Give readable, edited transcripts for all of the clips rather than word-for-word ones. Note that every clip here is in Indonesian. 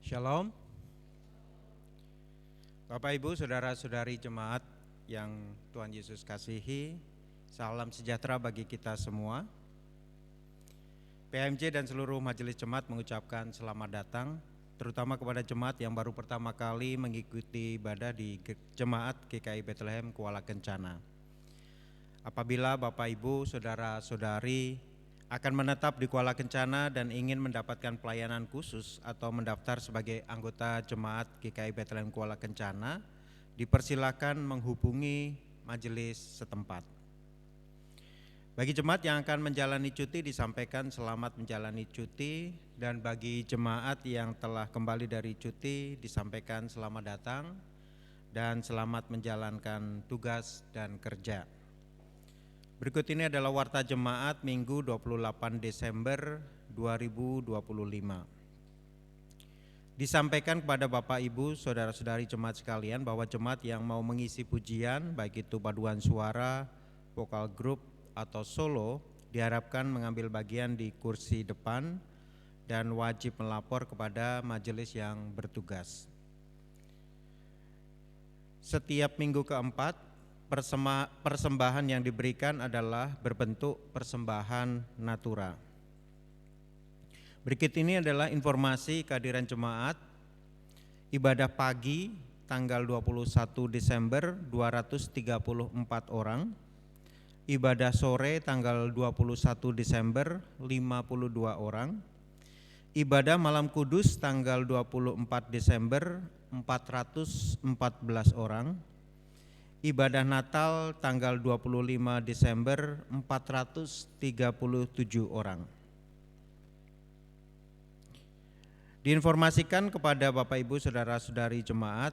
Shalom. Bapak Ibu, saudara-saudari jemaat yang Tuhan Yesus kasihi, salam sejahtera bagi kita semua. PMJ dan seluruh majelis jemaat mengucapkan selamat datang, terutama kepada jemaat yang baru pertama kali mengikuti ibadah di Jemaat GKI Bethlehem Kuala Kencana. Apabila Bapak Ibu, saudara-saudari akan menetap di Kuala Kencana dan ingin mendapatkan pelayanan khusus atau mendaftar sebagai anggota Jemaat GKI Bethlehem Kuala Kencana, dipersilakan menghubungi majelis setempat. Bagi jemaat yang akan menjalani cuti disampaikan selamat menjalani cuti, dan bagi jemaat yang telah kembali dari cuti disampaikan selamat datang dan selamat menjalankan tugas dan kerja. Berikut ini adalah warta jemaat Minggu 28 Desember 2025. Disampaikan kepada Bapak Ibu, saudara-saudari jemaat sekalian bahwa jemaat yang mau mengisi pujian, baik itu paduan suara, vokal grup, atau solo, diharapkan mengambil bagian di kursi depan dan wajib melapor kepada majelis yang bertugas. Setiap minggu keempat, persembahan yang diberikan adalah berbentuk persembahan natura. Berikut ini adalah informasi kehadiran jemaat. Ibadah pagi tanggal 21 Desember 234 orang. Ibadah sore tanggal 21 Desember 52 orang. Ibadah malam kudus tanggal 24 Desember 414 orang. Ibadah Natal tanggal 25 Desember 437 orang. Diinformasikan kepada Bapak Ibu saudara-saudari jemaat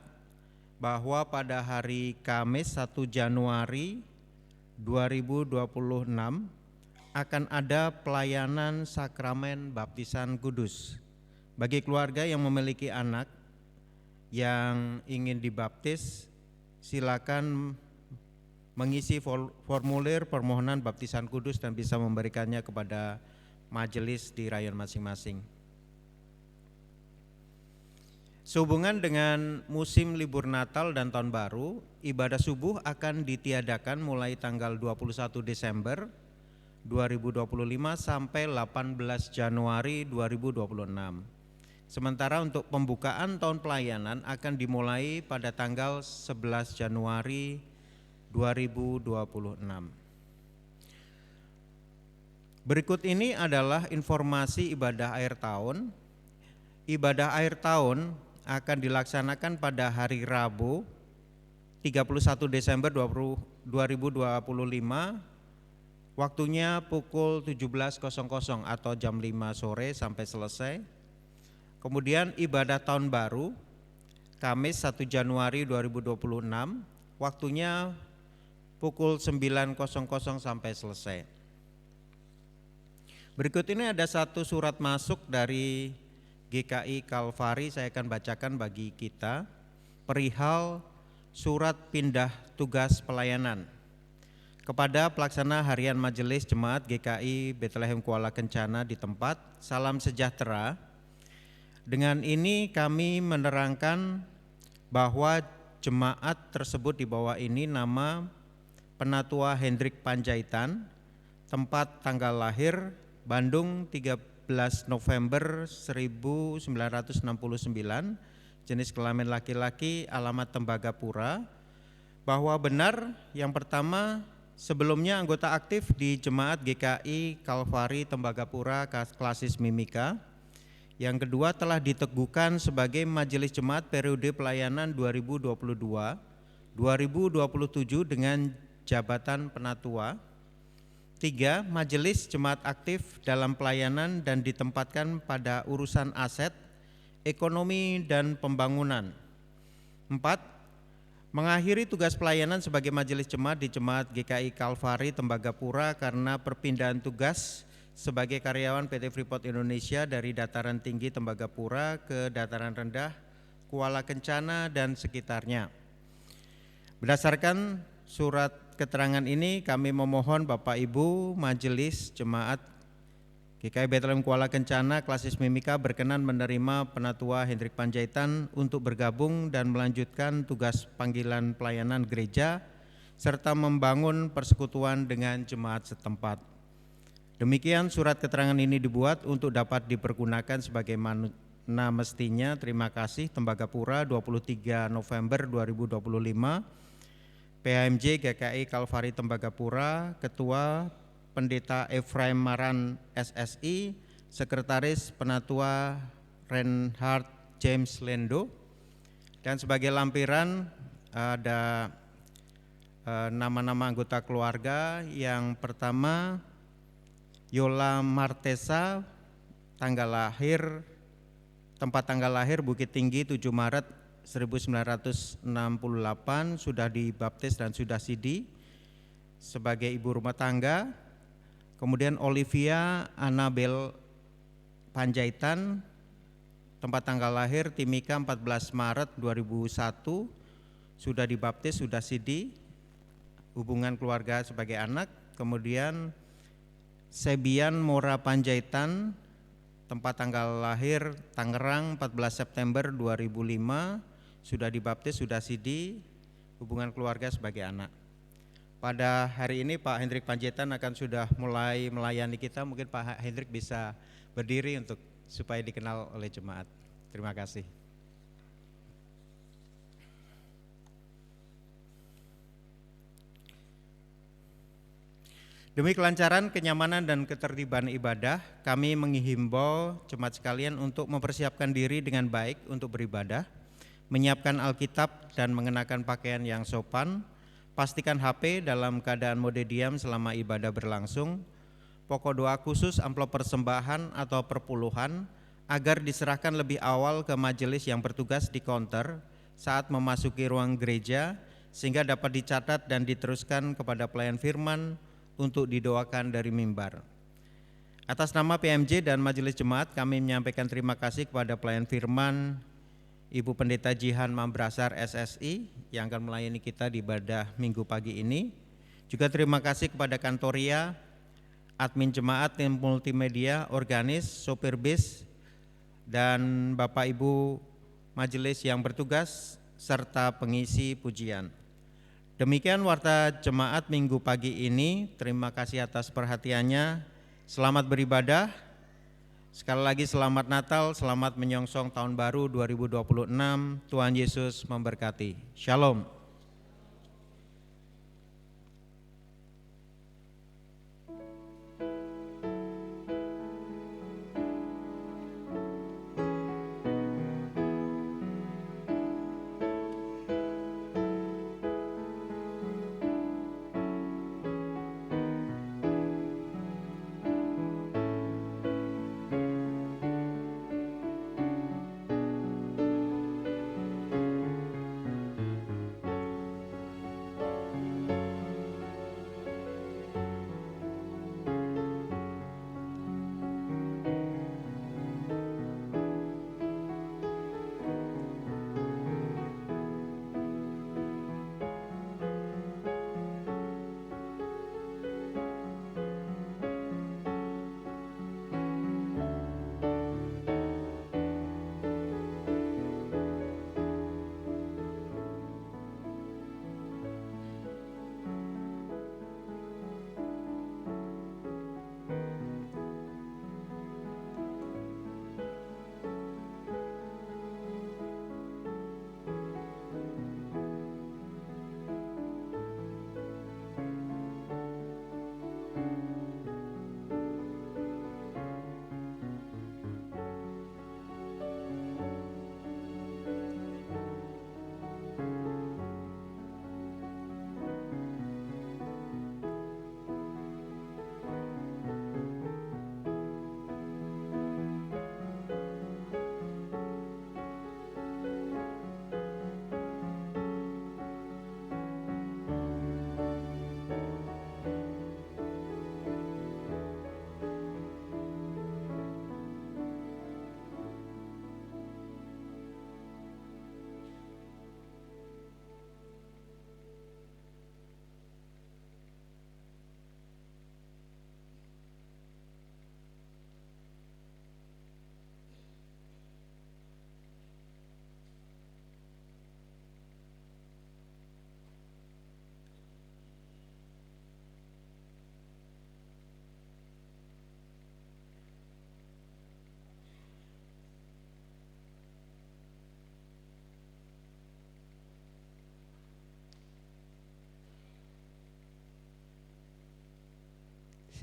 bahwa pada hari Kamis 1 Januari 2026 akan ada pelayanan sakramen baptisan kudus. Bagi keluarga yang memiliki anak yang ingin dibaptis, silakan mengisi formulir permohonan baptisan kudus dan bisa memberikannya kepada majelis di rayon masing-masing. Sehubungan dengan musim libur Natal dan Tahun Baru, ibadah subuh akan ditiadakan mulai tanggal 21 Desember 2025 sampai 18 Januari 2026. Sementara untuk pembukaan tahun pelayanan akan dimulai pada tanggal 11 Januari 2026. Berikut ini adalah informasi ibadah akhir tahun. Ibadah akhir tahun akan dilaksanakan pada hari Rabu 31 Desember 2025, waktunya pukul 17.00 atau jam 5 sore sampai selesai. Kemudian ibadah tahun baru Kamis 1 Januari 2026, waktunya pukul 9.00 sampai selesai. Berikut ini ada satu surat masuk dari GKI Kalvari, saya akan bacakan bagi kita, perihal surat pindah tugas pelayanan kepada pelaksana harian majelis jemaat GKI Bethlehem Kuala Kencana di tempat. Salam sejahtera. Dengan ini kami menerangkan bahwa jemaat tersebut di bawah ini nama Penatua Hendrik Panjaitan, tempat tanggal lahir Bandung 13 November 1969, jenis kelamin laki-laki, alamat Tembagapura. Bahwa benar, yang pertama, sebelumnya anggota aktif di Jemaat GKI Kalvari Tembagapura Klasis Mimika. Yang kedua, telah diteguhkan sebagai majelis jemaat periode pelayanan 2022-2027 dengan jabatan penatua. 3. Majelis jemaat aktif dalam pelayanan dan ditempatkan pada urusan aset, ekonomi, dan pembangunan. 4. Mengakhiri tugas pelayanan sebagai majelis jemaat di Jemaat GKI Kalvari Tembagapura karena perpindahan tugas sebagai karyawan PT Freeport Indonesia dari dataran tinggi Tembagapura ke dataran rendah Kuala Kencana dan sekitarnya. Berdasarkan surat keterangan ini, kami memohon Bapak Ibu Majelis Jemaat GKI Bethlehem Kuala Kencana Klasis Mimika berkenan menerima Penatua Hendrik Panjaitan untuk bergabung dan melanjutkan tugas panggilan pelayanan gereja serta membangun persekutuan dengan jemaat setempat. Demikian surat keterangan ini dibuat untuk dapat dipergunakan sebagaimana mestinya. Terima kasih. Tembagapura 23 November 2025. PHMJ GKI Kalvari Tembagapura, Ketua Pendeta Efraim Maran SSI, Sekretaris Penatua Reinhard James Lendo, dan sebagai lampiran ada nama-nama anggota keluarga. Yang pertama Yola Martesa, tempat tanggal lahir Bukit Tinggi 7 Maret 1968, sudah dibaptis dan sudah sidi sebagai ibu rumah tangga. Kemudian Olivia Annabel Panjaitan, tempat tanggal lahir Timika 14 Maret 2001, sudah dibaptis, sudah sidi, hubungan keluarga sebagai anak. Kemudian Sebian Mora Panjaitan, tempat tanggal lahir Tangerang 14 September 2005, sudah dibaptis, sudah sidi, hubungan keluarga sebagai anak. Pada hari ini Pak Hendrik Panjaitan akan sudah mulai melayani kita. Mungkin Pak Hendrik bisa berdiri untuk supaya dikenal oleh jemaat. Terima kasih. Demi kelancaran, kenyamanan, dan ketertiban ibadah, kami menghimbau jemaat sekalian untuk mempersiapkan diri dengan baik untuk beribadah, menyiapkan Alkitab dan mengenakan pakaian yang sopan. Pastikan HP dalam keadaan mode diam selama ibadah berlangsung. Pokok doa khusus amplop persembahan atau perpuluhan agar diserahkan lebih awal ke majelis yang bertugas di counter saat memasuki ruang gereja, sehingga dapat dicatat dan diteruskan kepada pelayan firman untuk didoakan dari mimbar. Atas nama PMJ dan Majelis Jemaat, kami menyampaikan terima kasih kepada pelayan firman Ibu Pendeta Jihan Mambrasar SSI yang akan melayani kita di ibadah minggu pagi ini. Juga terima kasih kepada Kantoria, admin jemaat, tim multimedia, organis, sopir bis, dan Bapak Ibu majelis yang bertugas serta pengisi pujian. Demikian warta jemaat minggu pagi ini. Terima kasih atas perhatiannya. Selamat beribadah. Sekali lagi selamat Natal, selamat menyongsong tahun baru 2026. Tuhan Yesus memberkati. Shalom.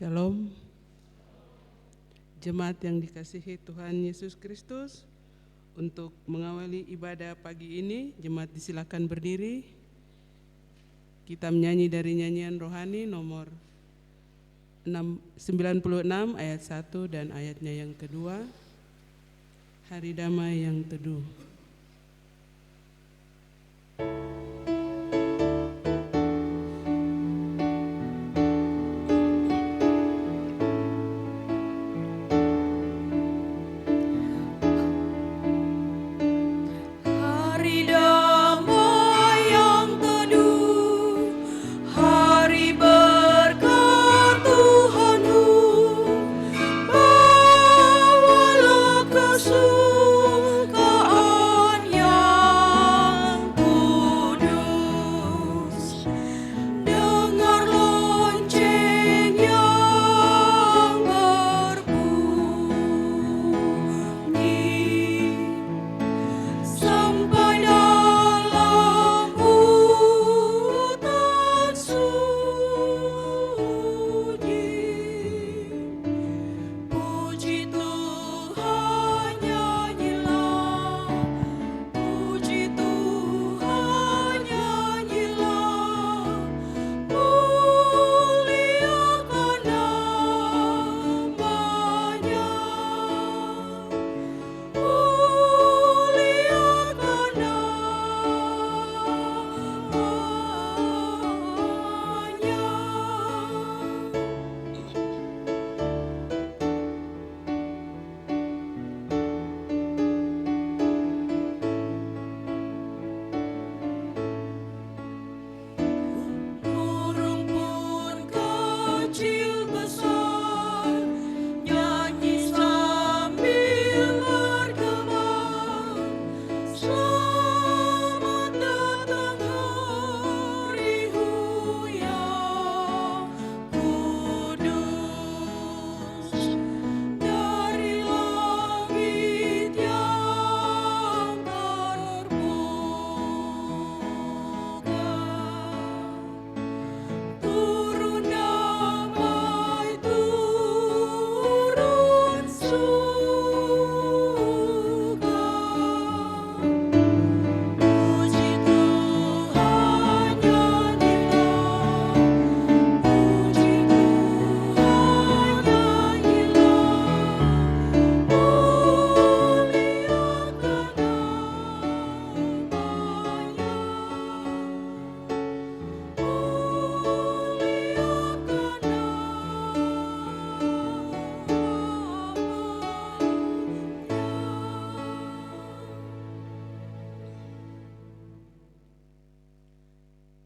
Shalom. Jemaat yang dikasihi Tuhan Yesus Kristus, untuk mengawali ibadah pagi ini, jemaat disilakan berdiri. Kita menyanyi dari nyanyian rohani nomor 96 ayat 1 dan ayatnya yang kedua, Hari Damai yang Teduh.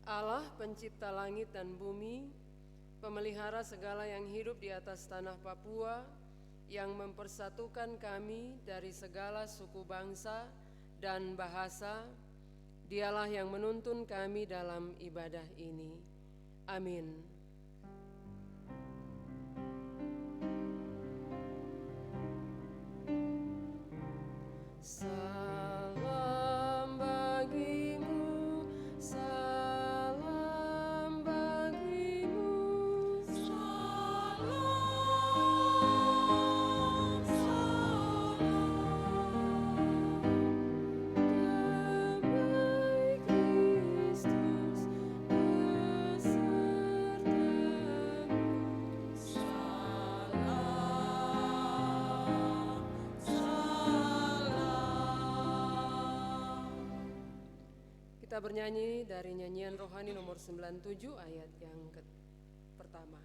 Allah pencipta langit dan bumi, pemelihara segala yang hidup di atas tanah Papua, yang mempersatukan kami dari segala suku bangsa dan bahasa, Dialah yang menuntun kami dalam ibadah ini. Amin. Salam bagimu, salam bagimu, salam, salam. Damai Kristus besertamu. Salam, salam. Kita bernyanyi dari nyanyian rohani nomor 97 ayat yang pertama.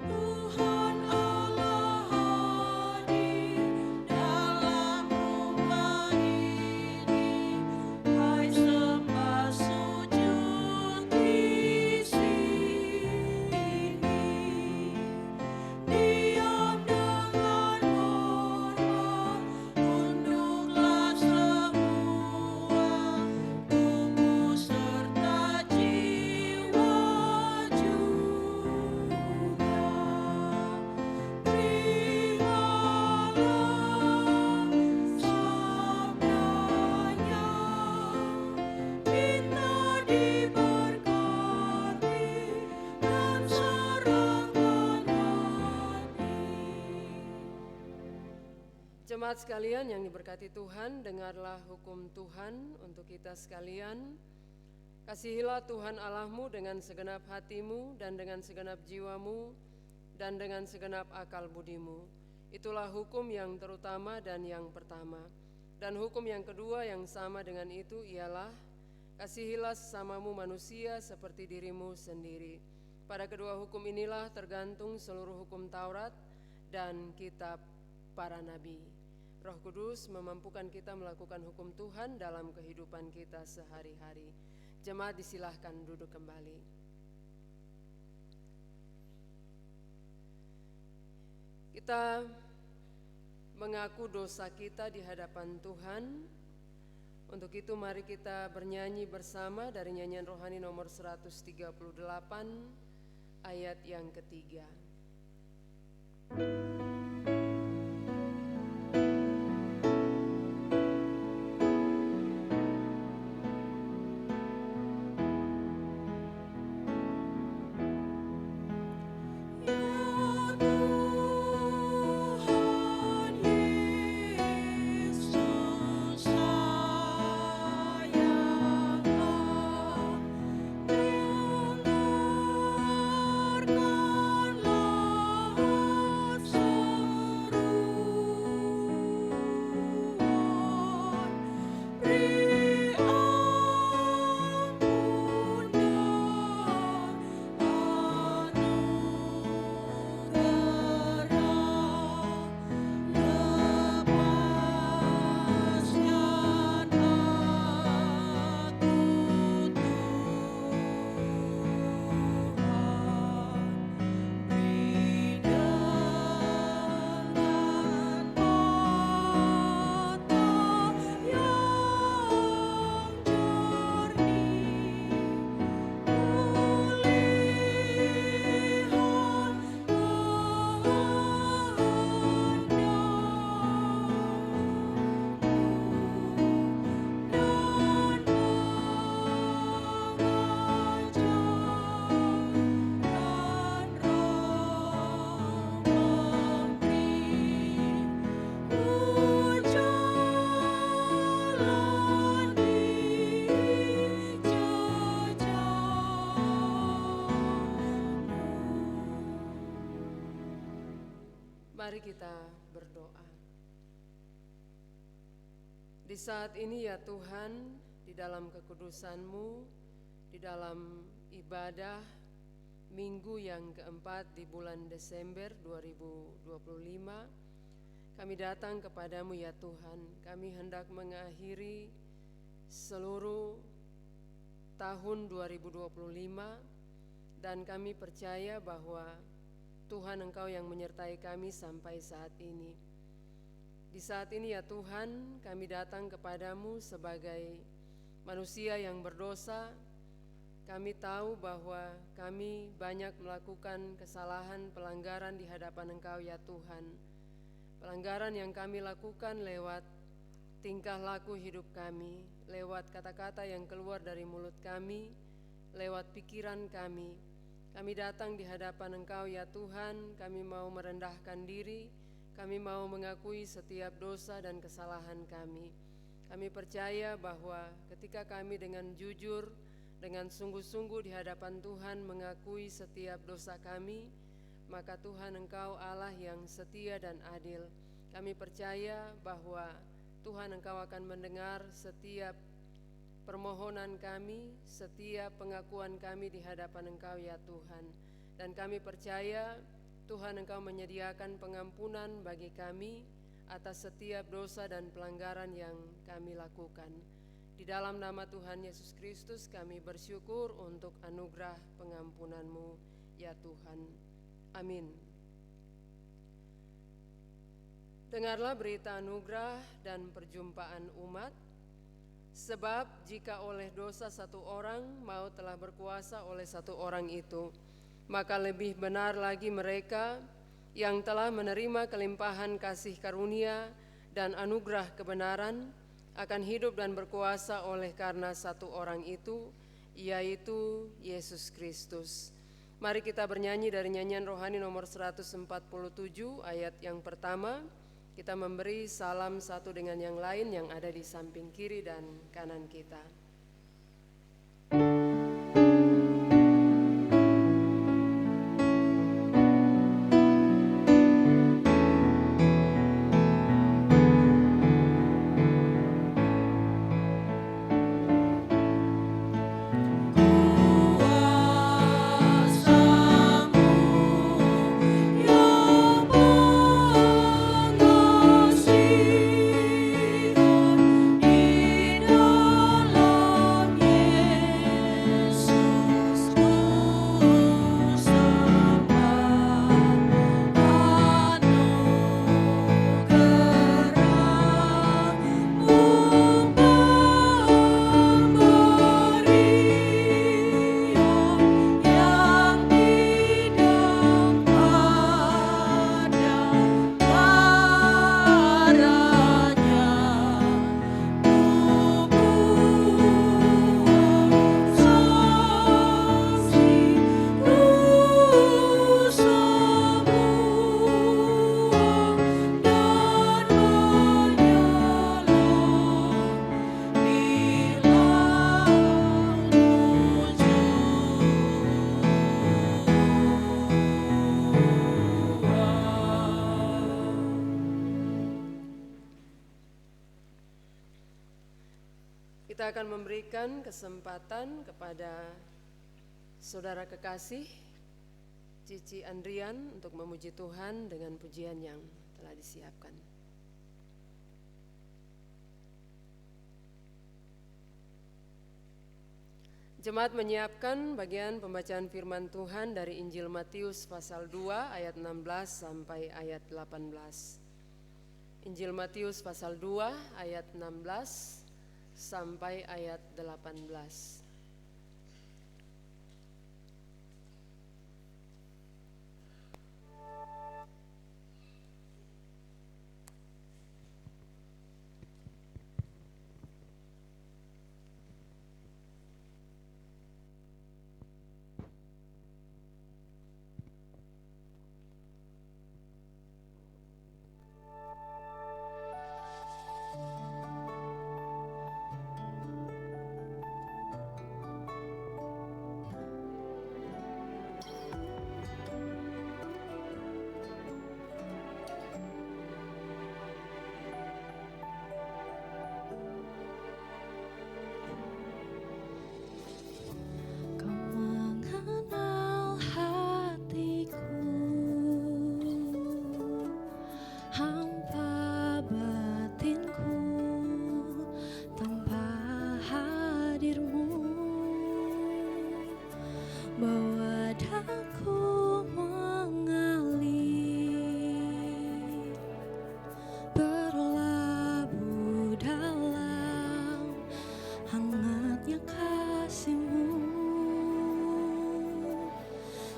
Tuhan Allah hadir dalam rumah ini, hai sembah sujud di sini, diam dengan Jemaat sekalian yang diberkati Tuhan, dengarlah hukum Tuhan untuk kita sekalian. Kasihilah Tuhan Allahmu dengan segenap hatimu dan dengan segenap jiwamu dan dengan segenap akal budimu. Itulah hukum yang terutama dan yang pertama. Dan hukum yang kedua yang sama dengan itu ialah kasihilah sesamamu manusia seperti dirimu sendiri. Pada kedua hukum inilah tergantung seluruh hukum Taurat dan kitab para nabi. Roh Kudus memampukan kita melakukan hukum Tuhan dalam kehidupan kita sehari-hari. Jemaat disilahkan duduk kembali. Kita mengaku dosa kita di hadapan Tuhan. Untuk itu mari kita bernyanyi bersama dari nyanyian rohani nomor 138 ayat yang ketiga. Mari kita berdoa. Di saat ini ya Tuhan, di dalam kekudusan-Mu, di dalam ibadah minggu yang keempat di bulan Desember 2025, kami datang kepadamu ya Tuhan. Kami hendak mengakhiri seluruh tahun 2025 dan kami percaya bahwa Tuhan Engkau yang menyertai kami sampai saat ini. Di saat ini ya Tuhan, kami datang kepadamu sebagai manusia yang berdosa. Kami tahu bahwa kami banyak melakukan kesalahan, pelanggaran di hadapan Engkau ya Tuhan. Pelanggaran yang kami lakukan lewat tingkah laku hidup kami, lewat kata-kata yang keluar dari mulut kami, lewat pikiran kami. Kami datang di hadapan Engkau ya Tuhan, kami mau merendahkan diri, kami mau mengakui setiap dosa dan kesalahan kami. Kami percaya bahwa ketika kami dengan jujur, dengan sungguh-sungguh di hadapan Tuhan mengakui setiap dosa kami, maka Tuhan Engkau Allah yang setia dan adil. Kami percaya bahwa Tuhan Engkau akan mendengar setiap permohonan kami, setiap pengakuan kami di hadapan Engkau ya Tuhan. Dan kami percaya Tuhan Engkau menyediakan pengampunan bagi kami atas setiap dosa dan pelanggaran yang kami lakukan. Di dalam nama Tuhan Yesus Kristus kami bersyukur untuk anugerah pengampunan-Mu ya Tuhan. Amin. Dengarlah berita anugerah dan perjumpaan umat. Sebab jika oleh dosa satu orang maut telah berkuasa oleh satu orang itu, maka lebih benar lagi mereka yang telah menerima kelimpahan kasih karunia dan anugerah kebenaran akan hidup dan berkuasa oleh karena satu orang itu, yaitu Yesus Kristus. Mari kita bernyanyi dari nyanyian rohani nomor 147 ayat yang pertama. Kita memberi salam satu dengan yang lain yang ada di samping kiri dan kanan kita. Kita akan memberikan kesempatan kepada saudara kekasih Cici Andrian untuk memuji Tuhan dengan pujian yang telah disiapkan. Jemaat menyiapkan bagian pembacaan firman Tuhan dari Injil Matius pasal 2 ayat 16 sampai ayat 18. Injil Matius pasal 2 ayat 16 sampai ayat 18.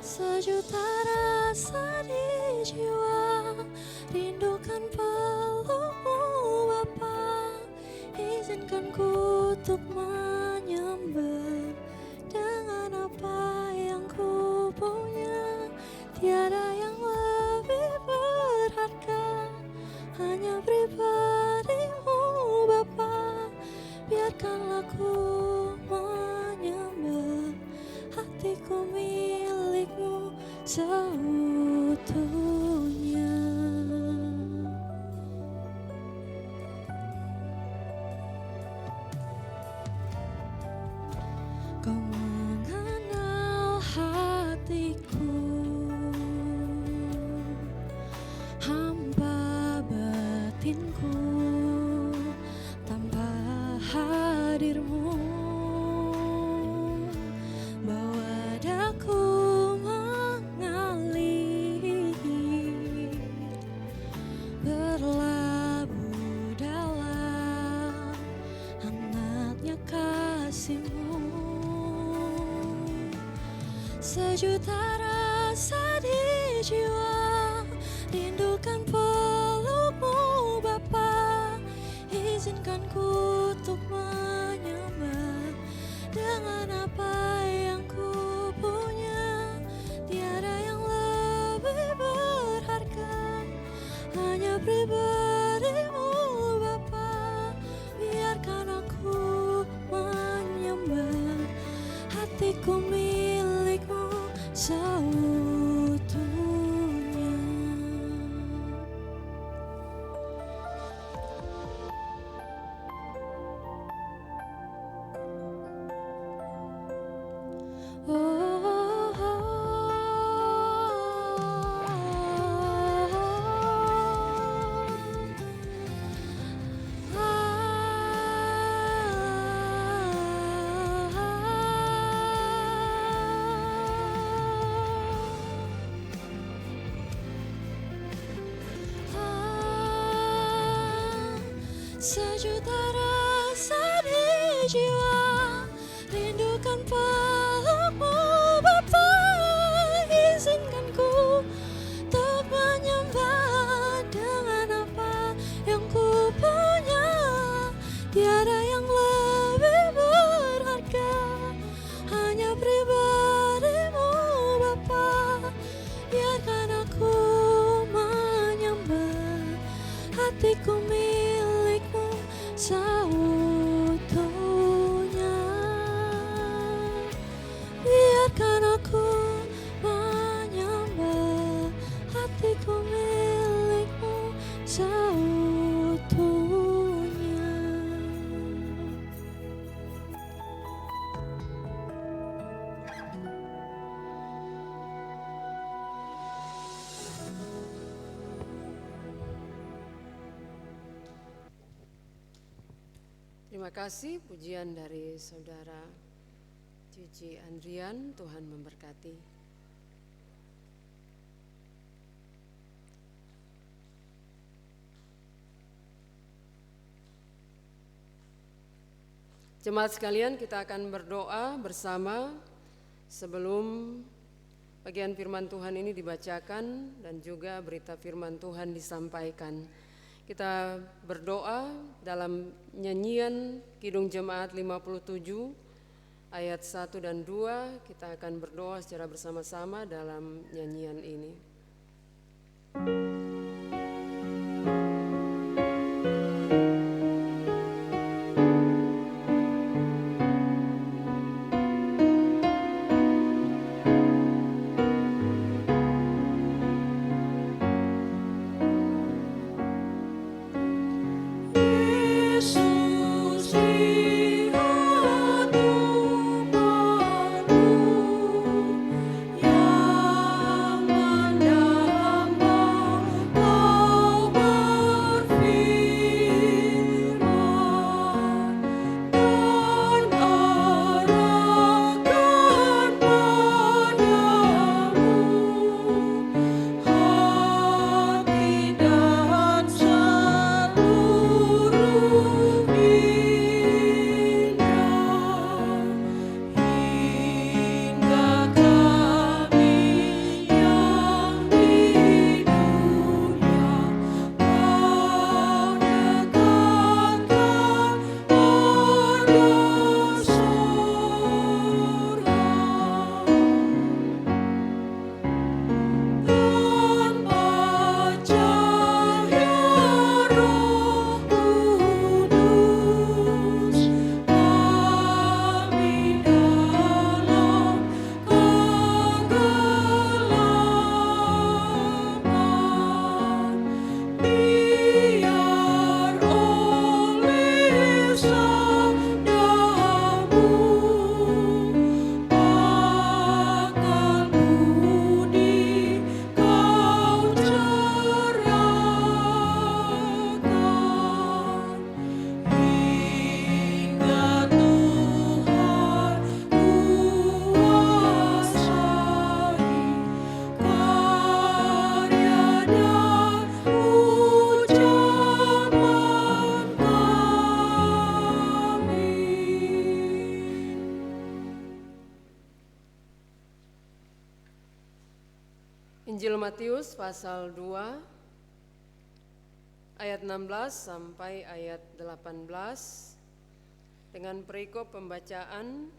Sejuta rasa di jiwa, rindukan pelukmu Bapa. Izinkan ku untuk menyembah dengan apa yang ku punya. Tiada yang lebih berharga, hanya pribadimu Bapa. Biarkanlah ku menyembah, hatiku milikmu seutuhnya. Kau mengenal hatiku, hampa batinku, tanpa hadirmu bawa daku mengalir, berlabuh dalam hangatnya kasih-Mu. Sejuta rasa di jiwa, rindukan pelukmu Bapa. Izinkan ku untuk menyembah dengan apa sejuta rasa di jiwa, rindukan pelukmu Bapa. Izinkan ku untuk menyembah dengan apa yang ku punya. Tiada yang lebih berharga, hanya pribadimu Bapa. Biarkan aku menyembah, hatiku milikmu seutuhnya. Biarkan aku menyembah, hatiku milikmu seutuhnya. Terima kasih pujian dari Saudara Cici Andrian, Tuhan memberkati. Jemaat sekalian, kita akan berdoa bersama sebelum bagian firman Tuhan ini dibacakan dan juga berita firman Tuhan disampaikan. Kita berdoa dalam nyanyian Kidung Jemaat 57 ayat 1 dan 2. Kita akan berdoa secara bersama-sama dalam nyanyian ini. Injil Matius pasal 2 ayat 16 sampai ayat 18 dengan perikop pembacaan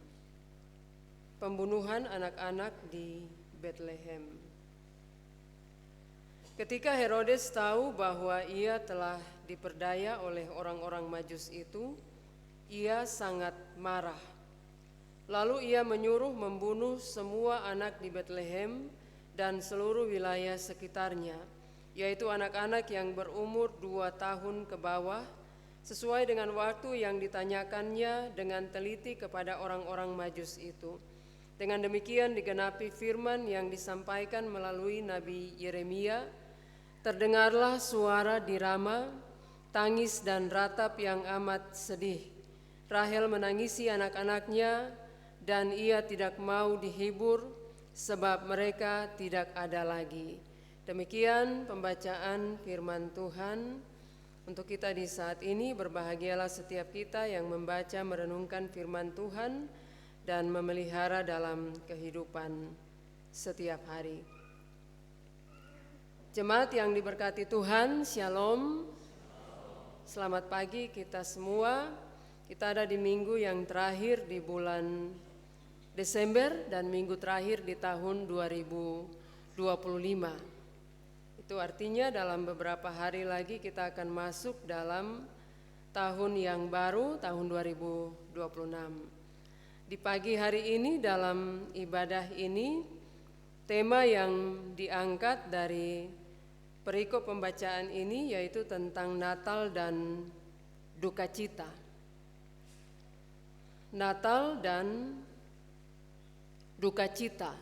pembunuhan anak-anak di Bethlehem. Ketika Herodes tahu bahwa ia telah diperdaya oleh orang-orang Majus itu, ia sangat marah. Lalu ia menyuruh membunuh semua anak di Bethlehem dan seluruh wilayah sekitarnya, yaitu anak-anak yang berumur 2 tahun ke bawah, sesuai dengan waktu yang ditanyakannya dengan teliti kepada orang-orang Majus itu. Dengan demikian digenapi firman yang disampaikan melalui Nabi Yeremia, terdengarlah suara di Rama, tangis dan ratap yang amat sedih. Rahel menangisi anak-anaknya dan ia tidak mau dihibur, sebab mereka tidak ada lagi. Demikian pembacaan firman Tuhan. Untuk kita di saat ini, berbahagialah setiap kita yang membaca, merenungkan firman Tuhan, dan memelihara dalam kehidupan setiap hari. Jemaat yang diberkati Tuhan, Shalom. Selamat pagi kita semua. Kita ada di minggu yang terakhir di bulan Desember dan minggu terakhir di tahun 2025. Itu artinya dalam beberapa hari lagi kita akan masuk dalam tahun yang baru, tahun 2026. Di pagi hari ini dalam ibadah ini, tema yang diangkat dari perikop pembacaan ini yaitu tentang Natal dan duka cita. Natal dan duka cita.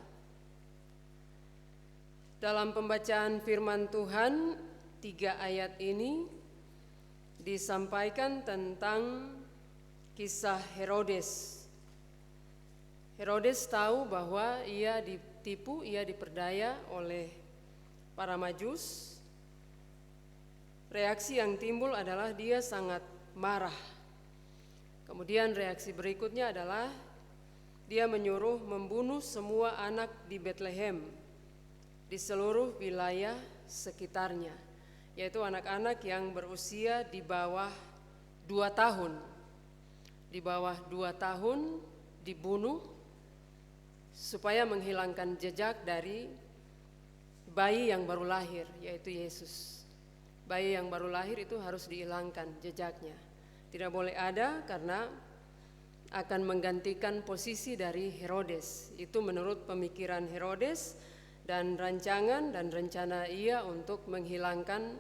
Dalam pembacaan firman Tuhan, 3 ayat ini disampaikan tentang kisah Herodes. Herodes tahu bahwa ia ditipu, ia diperdaya oleh para Majus. Reaksi yang timbul adalah dia sangat marah. Kemudian reaksi berikutnya adalah dia menyuruh membunuh semua anak di Bethlehem, di seluruh wilayah sekitarnya, yaitu anak-anak yang berusia di bawah 2 tahun. Di bawah 2 tahun dibunuh supaya menghilangkan jejak dari bayi yang baru lahir, yaitu Yesus. Bayi yang baru lahir itu harus dihilangkan jejaknya. Tidak boleh ada karena akan menggantikan posisi dari Herodes. Itu menurut pemikiran Herodes dan rancangan dan rencana ia untuk menghilangkan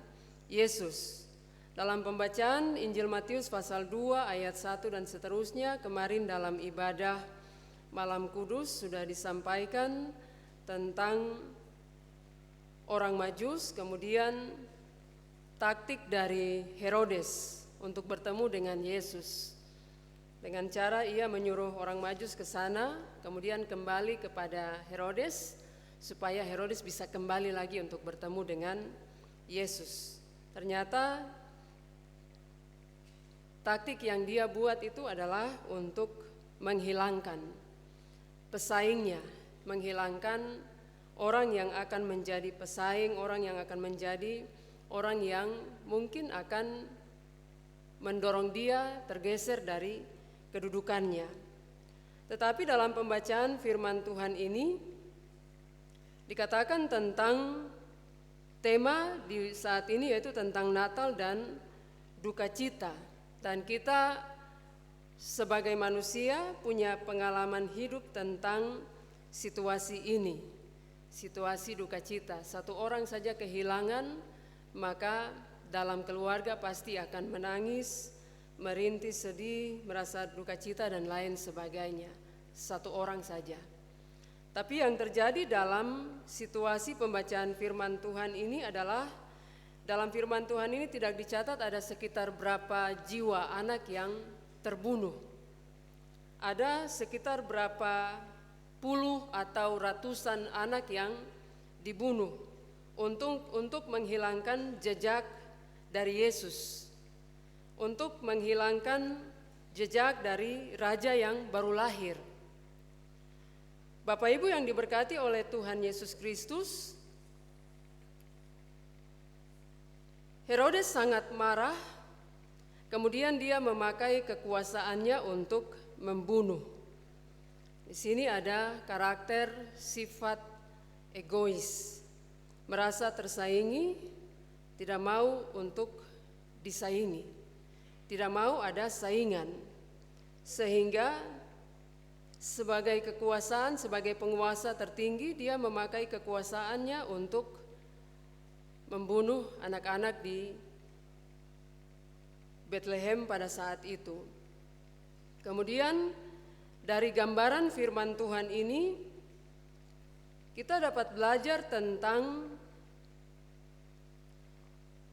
Yesus. Dalam pembacaan Injil Matius pasal 2 ayat 1 dan seterusnya, kemarin dalam ibadah Malam Kudus sudah disampaikan tentang orang Majus, kemudian taktik dari Herodes untuk bertemu dengan Yesus. Dengan cara ia menyuruh orang Majus ke sana, kemudian kembali kepada Herodes, supaya Herodes bisa kembali lagi untuk bertemu dengan Yesus. Ternyata taktik yang dia buat itu adalah untuk menghilangkan pesaingnya, menghilangkan orang yang akan menjadi pesaing, orang yang akan menjadi orang yang mungkin akan mendorong dia tergeser dari kedudukannya. Tetapi dalam pembacaan firman Tuhan ini dikatakan tentang tema di saat ini yaitu tentang Natal dan duka cita. Dan kita sebagai manusia punya pengalaman hidup tentang situasi ini, situasi duka cita. Satu orang saja kehilangan, maka dalam keluarga pasti akan menangis, merintih sedih, merasa duka cita dan lain sebagainya. Satu orang saja. Tapi yang terjadi dalam situasi pembacaan firman Tuhan ini adalah dalam firman Tuhan ini tidak dicatat ada sekitar berapa jiwa anak yang terbunuh. Ada sekitar berapa puluh atau ratusan anak yang dibunuh untuk menghilangkan jejak dari Yesus, untuk menghilangkan jejak dari raja yang baru lahir. Bapak Ibu yang diberkati oleh Tuhan Yesus Kristus, Herodes sangat marah, kemudian dia memakai kekuasaannya untuk membunuh. Di sini ada karakter sifat egois, merasa tersaingi, tidak mau untuk disaingi, tidak mau ada saingan, sehingga sebagai kekuasaan, sebagai penguasa tertinggi, dia memakai kekuasaannya untuk membunuh anak-anak di Bethlehem pada saat itu. Kemudian dari gambaran firman Tuhan ini, kita dapat belajar tentang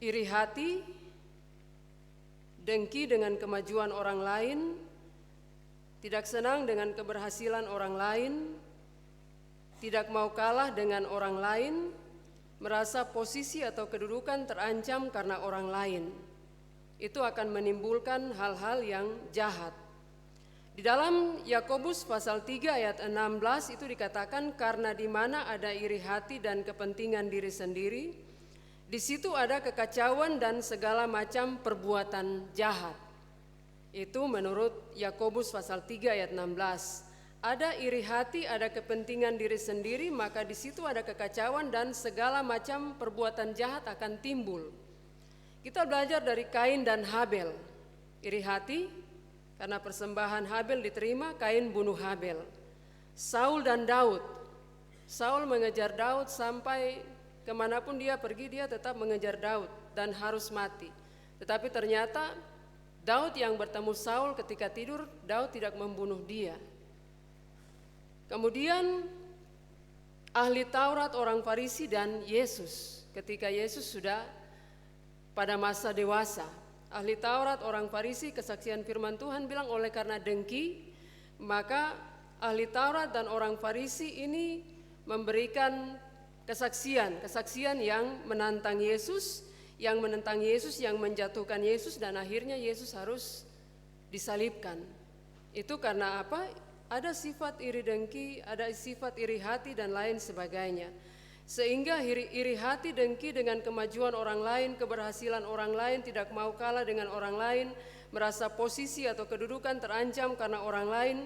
iri hati, dengki dengan kemajuan orang lain, tidak senang dengan keberhasilan orang lain, tidak mau kalah dengan orang lain, merasa posisi atau kedudukan terancam karena orang lain. itu akan menimbulkan hal-hal yang jahat. Di dalam Yakobus pasal 3 ayat 16 itu dikatakan, karena di mana ada iri hati dan kepentingan diri sendiri, di situ ada kekacauan dan segala macam perbuatan jahat. Itu menurut Yakobus pasal 3 ayat 16. Ada iri hati, ada kepentingan diri sendiri, maka di situ ada kekacauan dan segala macam perbuatan jahat akan timbul. Kita belajar dari Kain dan Habel. Iri hati, karena persembahan Habel diterima, Kain bunuh Habel. Saul dan Daud. Saul mengejar Daud sampai kemanapun dia pergi, dia tetap mengejar Daud dan harus mati. Tetapi ternyata Daud yang bertemu Saul ketika tidur, Daud tidak membunuh dia. Kemudian ahli Taurat, orang Farisi, dan Yesus. Ketika Yesus sudah pada masa dewasa, ahli Taurat, orang Farisi, kesaksian firman Tuhan bilang oleh karena dengki, maka ahli Taurat dan orang Farisi ini memberikan kesaksian yang menantang Yesus, yang menjatuhkan Yesus, dan akhirnya Yesus harus disalibkan. Itu karena apa? Ada sifat iri dengki, ada sifat iri hati dan lain sebagainya. Sehingga iri hati dengki dengan kemajuan orang lain, keberhasilan orang lain, tidak mau kalah dengan orang lain, merasa posisi atau kedudukan terancam karena orang lain,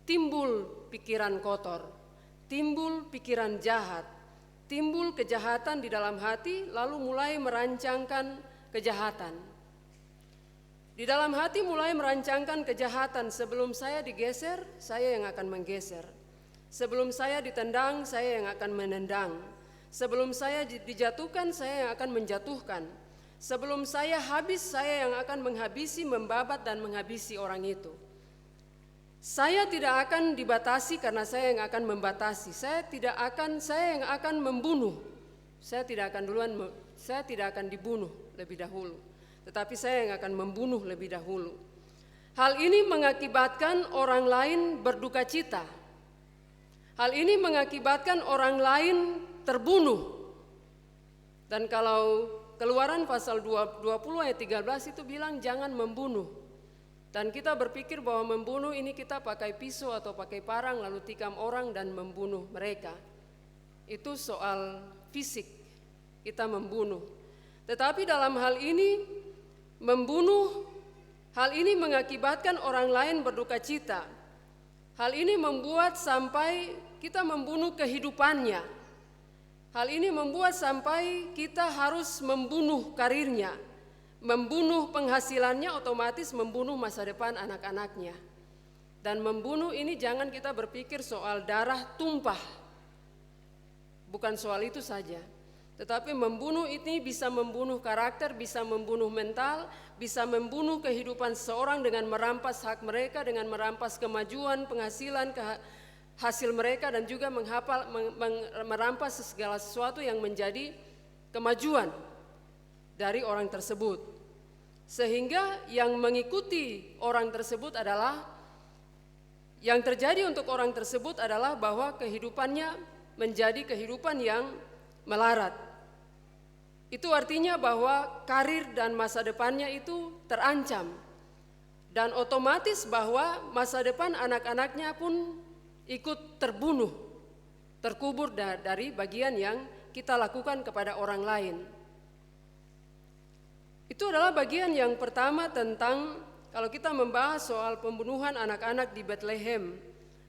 timbul pikiran kotor, timbul pikiran jahat, timbul kejahatan di dalam hati, lalu mulai merancangkan kejahatan. Di dalam hati mulai merancangkan kejahatan. Sebelum saya digeser, saya yang akan menggeser. Sebelum saya ditendang, saya yang akan menendang. Sebelum saya dijatuhkan, saya yang akan menjatuhkan. Sebelum saya habis, saya yang akan menghabisi, membabat dan menghabisi orang itu. Saya tidak akan dibatasi karena saya yang akan membatasi. Saya yang akan membunuh. Saya tidak akan dibunuh lebih dahulu. Tetapi saya yang akan membunuh lebih dahulu. Hal ini mengakibatkan orang lain berduka cita. Hal ini mengakibatkan orang lain terbunuh. Dan kalau Keluaran pasal 20 ayat 13 itu bilang jangan membunuh. Dan kita berpikir bahwa membunuh ini kita pakai pisau atau pakai parang lalu tikam orang dan membunuh mereka. Itu soal fisik, kita membunuh. Tetapi dalam hal ini, membunuh, hal ini mengakibatkan orang lain berduka cita. Hal ini membuat sampai kita membunuh kehidupannya. Hal ini membuat sampai kita harus membunuh karirnya, membunuh penghasilannya, otomatis membunuh masa depan anak-anaknya. Dan membunuh ini jangan kita berpikir soal darah tumpah. Bukan soal itu saja. Tetapi membunuh ini bisa membunuh karakter, bisa membunuh mental, bisa membunuh kehidupan seseorang dengan merampas hak mereka, dengan merampas kemajuan, penghasilan, hasil mereka, dan juga merampas segala sesuatu yang menjadi kemajuan dari orang tersebut. Sehingga yang mengikuti orang tersebut adalah, yang terjadi untuk orang tersebut adalah bahwa kehidupannya menjadi kehidupan yang melarat. Itu artinya bahwa karir dan masa depannya itu terancam. Dan otomatis bahwa masa depan anak-anaknya pun ikut terbunuh, terkubur dari bagian yang kita lakukan kepada orang lain. Itu adalah bagian yang pertama tentang kalau kita membahas soal pembunuhan anak-anak di Bethlehem.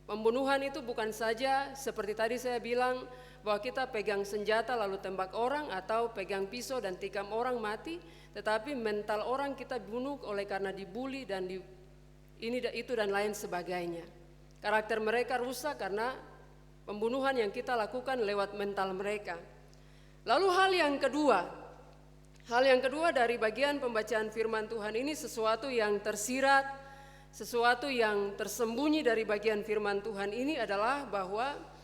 Pembunuhan itu bukan saja seperti tadi saya bilang, bahwa kita pegang senjata lalu tembak orang atau pegang pisau dan tikam orang mati, tetapi mental orang kita bunuh oleh karena dibully dan itu dan lain sebagainya. Karakter mereka rusak karena pembunuhan yang kita lakukan lewat mental mereka. Lalu hal yang kedua dari bagian pembacaan firman Tuhan ini, sesuatu yang tersirat, sesuatu yang tersembunyi dari bagian firman Tuhan ini adalah bahwa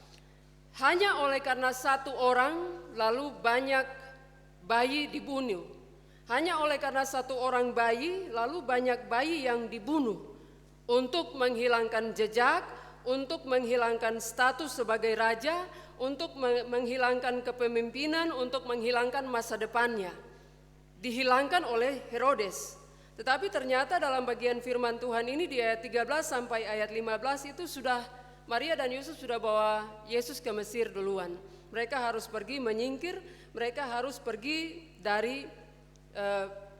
hanya oleh karena satu orang lalu banyak bayi dibunuh. Hanya oleh karena satu orang bayi lalu banyak bayi yang dibunuh. Untuk menghilangkan jejak, untuk menghilangkan status sebagai raja, untuk menghilangkan kepemimpinan, untuk menghilangkan masa depannya. Dihilangkan oleh Herodes. Tetapi ternyata dalam bagian firman Tuhan ini di ayat 13 sampai ayat 15 itu sudah Maria dan Yusuf sudah bawa Yesus ke Mesir duluan. Mereka harus pergi menyingkir, mereka harus pergi dari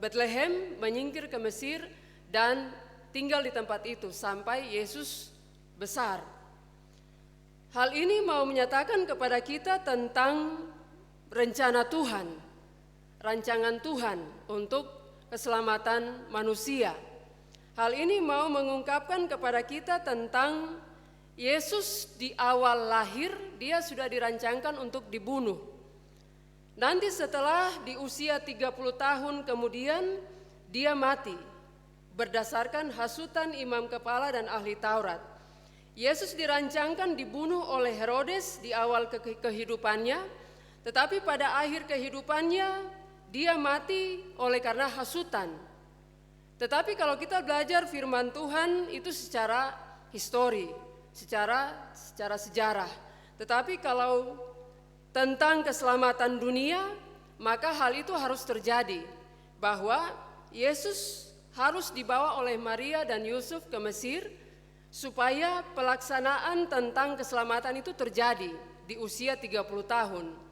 Bethlehem menyingkir ke Mesir dan tinggal di tempat itu sampai Yesus besar. Hal ini mau menyatakan kepada kita tentang rencana Tuhan, rancangan Tuhan untuk keselamatan manusia. Hal ini mau mengungkapkan kepada kita tentang Yesus di awal lahir, dia sudah dirancangkan untuk dibunuh. Nanti setelah di usia 30 tahun kemudian dia mati berdasarkan hasutan imam kepala dan ahli Taurat. Yesus dirancangkan dibunuh oleh Herodes di awal kehidupannya, tetapi pada akhir kehidupannya dia mati oleh karena hasutan. Tetapi kalau kita belajar firman Tuhan itu secara histori, secara sejarah. Tetapi kalau tentang keselamatan dunia, maka hal itu harus terjadi, bahwa Yesus harus dibawa oleh Maria dan Yusuf ke Mesir supaya pelaksanaan tentang keselamatan itu terjadi di usia 30 tahun.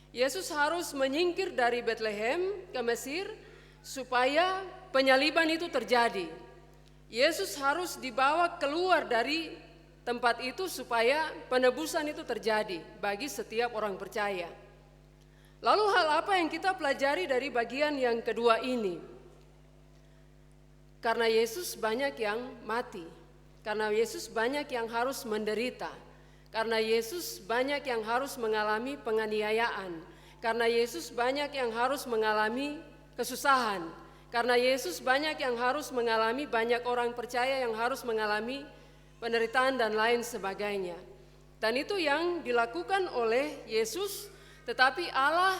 Yesus harus menyingkir dari Bethlehem ke Mesir supaya penyaliban itu terjadi. Yesus harus dibawa keluar dari tempat itu supaya penebusan itu terjadi bagi setiap orang percaya. Lalu hal apa yang kita pelajari dari bagian yang kedua ini? Karena Yesus banyak yang mati, karena Yesus banyak yang harus menderita, karena Yesus banyak yang harus mengalami penganiayaan, karena Yesus banyak yang harus mengalami kesusahan, karena Yesus banyak yang harus mengalami, banyak orang percaya yang harus mengalami penderitaan dan lain sebagainya. Dan itu yang dilakukan oleh Yesus, tetapi Allah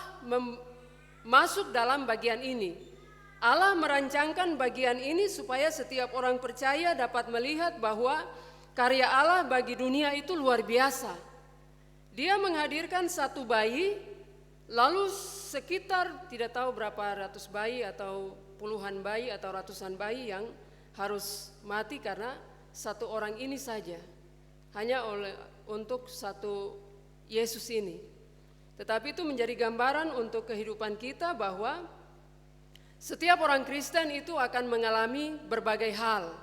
masuk dalam bagian ini. Allah merancangkan bagian ini supaya setiap orang percaya dapat melihat bahwa karya Allah bagi dunia itu luar biasa. Dia menghadirkan satu bayi, lalu sekitar tidak tahu berapa ratus bayi atau puluhan bayi atau ratusan bayi yang harus mati karena satu orang ini saja, hanya untuk satu Yesus ini. Tetapi itu menjadi gambaran untuk kehidupan kita bahwa setiap orang Kristen itu akan mengalami berbagai hal.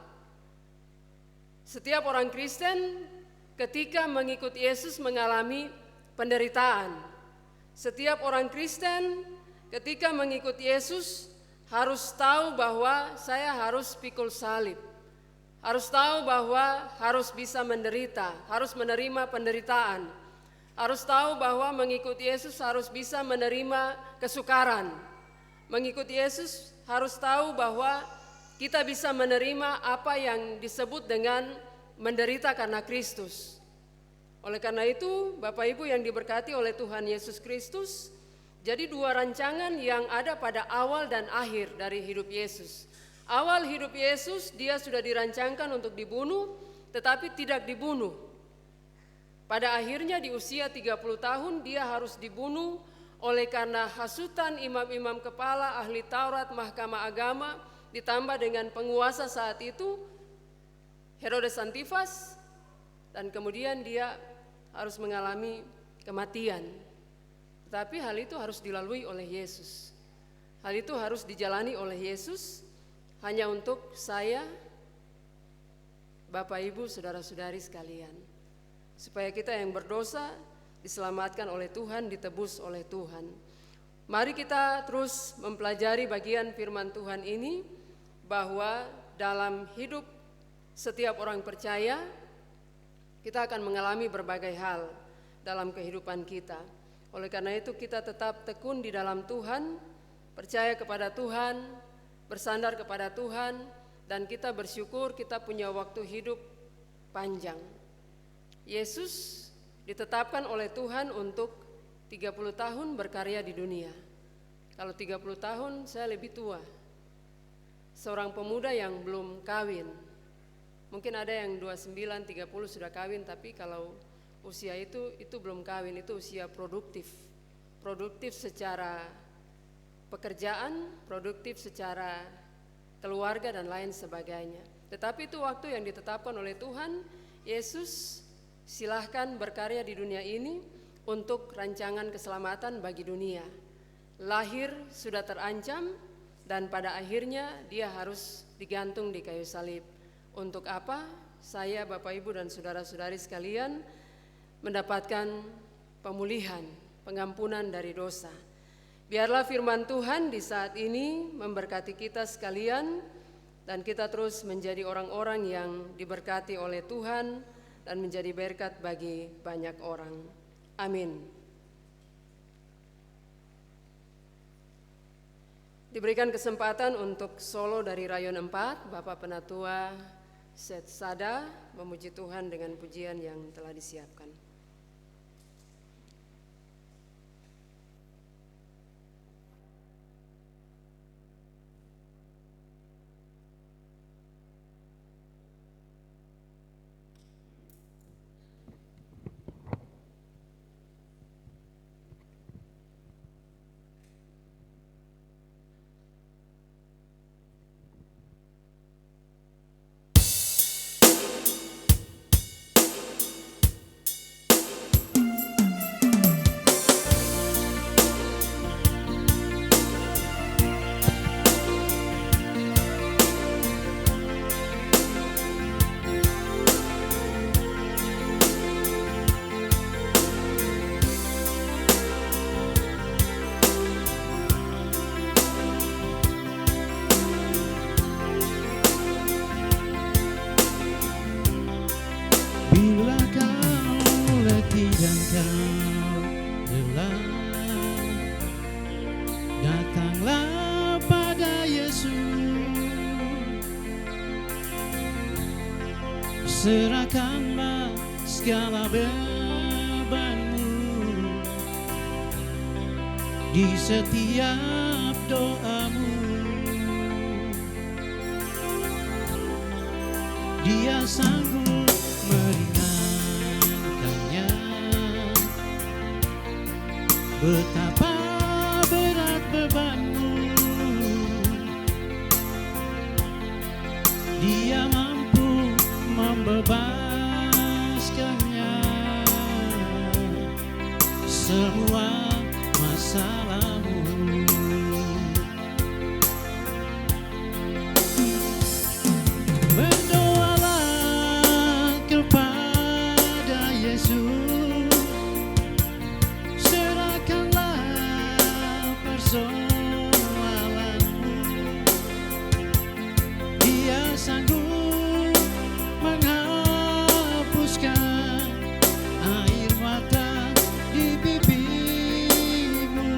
Setiap orang Kristen ketika mengikut Yesus mengalami penderitaan. Setiap orang Kristen ketika mengikut Yesus harus tahu bahwa saya harus pikul salib. Harus tahu bahwa harus bisa menderita, harus menerima penderitaan. Harus tahu bahwa mengikut Yesus harus bisa menerima kesukaran. Mengikut Yesus harus tahu bahwa kita bisa menerima apa yang disebut dengan menderita karena Kristus. Oleh karena itu, Bapak Ibu yang diberkati oleh Tuhan Yesus Kristus, jadi dua rancangan yang ada pada awal dan akhir dari hidup Yesus. Awal hidup Yesus, dia sudah dirancangkan untuk dibunuh, tetapi tidak dibunuh. Pada akhirnya di usia 30 tahun dia harus dibunuh oleh karena hasutan imam-imam kepala, ahli Taurat, mahkamah agama, ditambah dengan penguasa saat itu, Herodes Antipas, dan kemudian dia harus mengalami kematian. Tetapi hal itu harus dilalui oleh Yesus. Hal itu harus dijalani oleh Yesus hanya untuk saya, Bapak Ibu, saudara-saudari sekalian. Supaya kita yang berdosa diselamatkan oleh Tuhan, ditebus oleh Tuhan. Mari kita terus mempelajari bagian firman Tuhan ini, bahwa dalam hidup setiap orang percaya, kita akan mengalami berbagai hal dalam kehidupan kita. Oleh karena itu kita tetap tekun di dalam Tuhan, percaya kepada Tuhan, bersandar kepada Tuhan, dan kita bersyukur kita punya waktu hidup panjang. Yesus ditetapkan oleh Tuhan untuk 30 tahun berkarya di dunia. Kalau 30 tahun saya lebih tua. Seorang pemuda yang belum kawin. Mungkin ada yang 29, 30 sudah kawin, tapi kalau usia itu belum kawin, itu usia produktif. Produktif secara pekerjaan, produktif secara keluarga, dan lain sebagainya. Tetapi itu waktu yang ditetapkan oleh Tuhan. Yesus silahkan berkarya di dunia ini untuk rancangan keselamatan bagi dunia. Lahir sudah terancam dan pada akhirnya dia harus digantung di kayu salib. Untuk apa? Saya, Bapak, Ibu, dan saudara-saudari sekalian mendapatkan pemulihan, pengampunan dari dosa. Biarlah firman Tuhan di saat ini memberkati kita sekalian dan kita terus menjadi orang-orang yang diberkati oleh Tuhan dan menjadi berkat bagi banyak orang. Amin. Diberikan kesempatan untuk solo dari Rayon 4, Bapak Penatua Seth Sada memuji Tuhan dengan pujian yang telah disiapkan. Bila kau letih dan kau lelah, datanglah pada Yesus. Serahkanlah segala bebanmu di setiap doamu. Dia sanggup meringankannya. Betapa berat bebanmu, Dia mampu membebaskannya. Semua masalahmu, berdoalah kepada Yesus. Serahkanlah persoalanmu. Dia sanggup menghapuskan air mata di pipimu.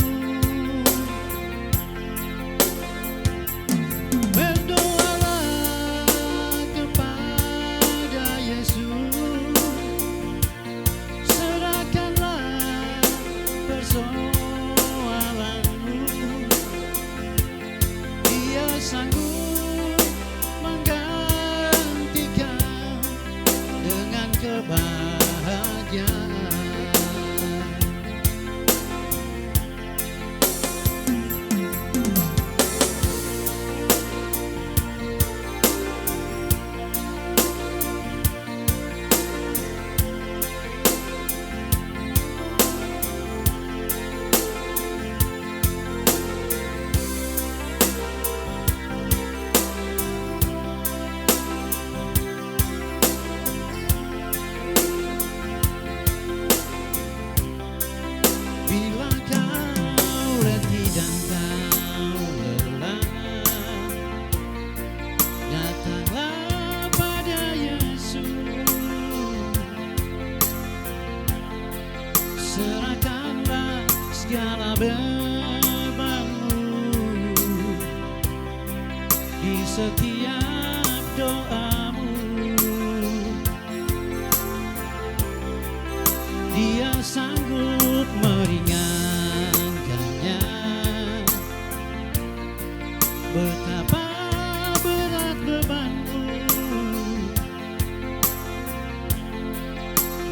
Berdoalah kepada Yesus. Serahkanlah persoalanmu. Dia sanggup menggantikan dengan kebahagiaan. Bila kau letih dan kau lelah, datanglah pada Yesus. Serahkanlah segala bebanmu di setiap doamu. Dia sanggup meringankannya. Betapa berat bebanmu,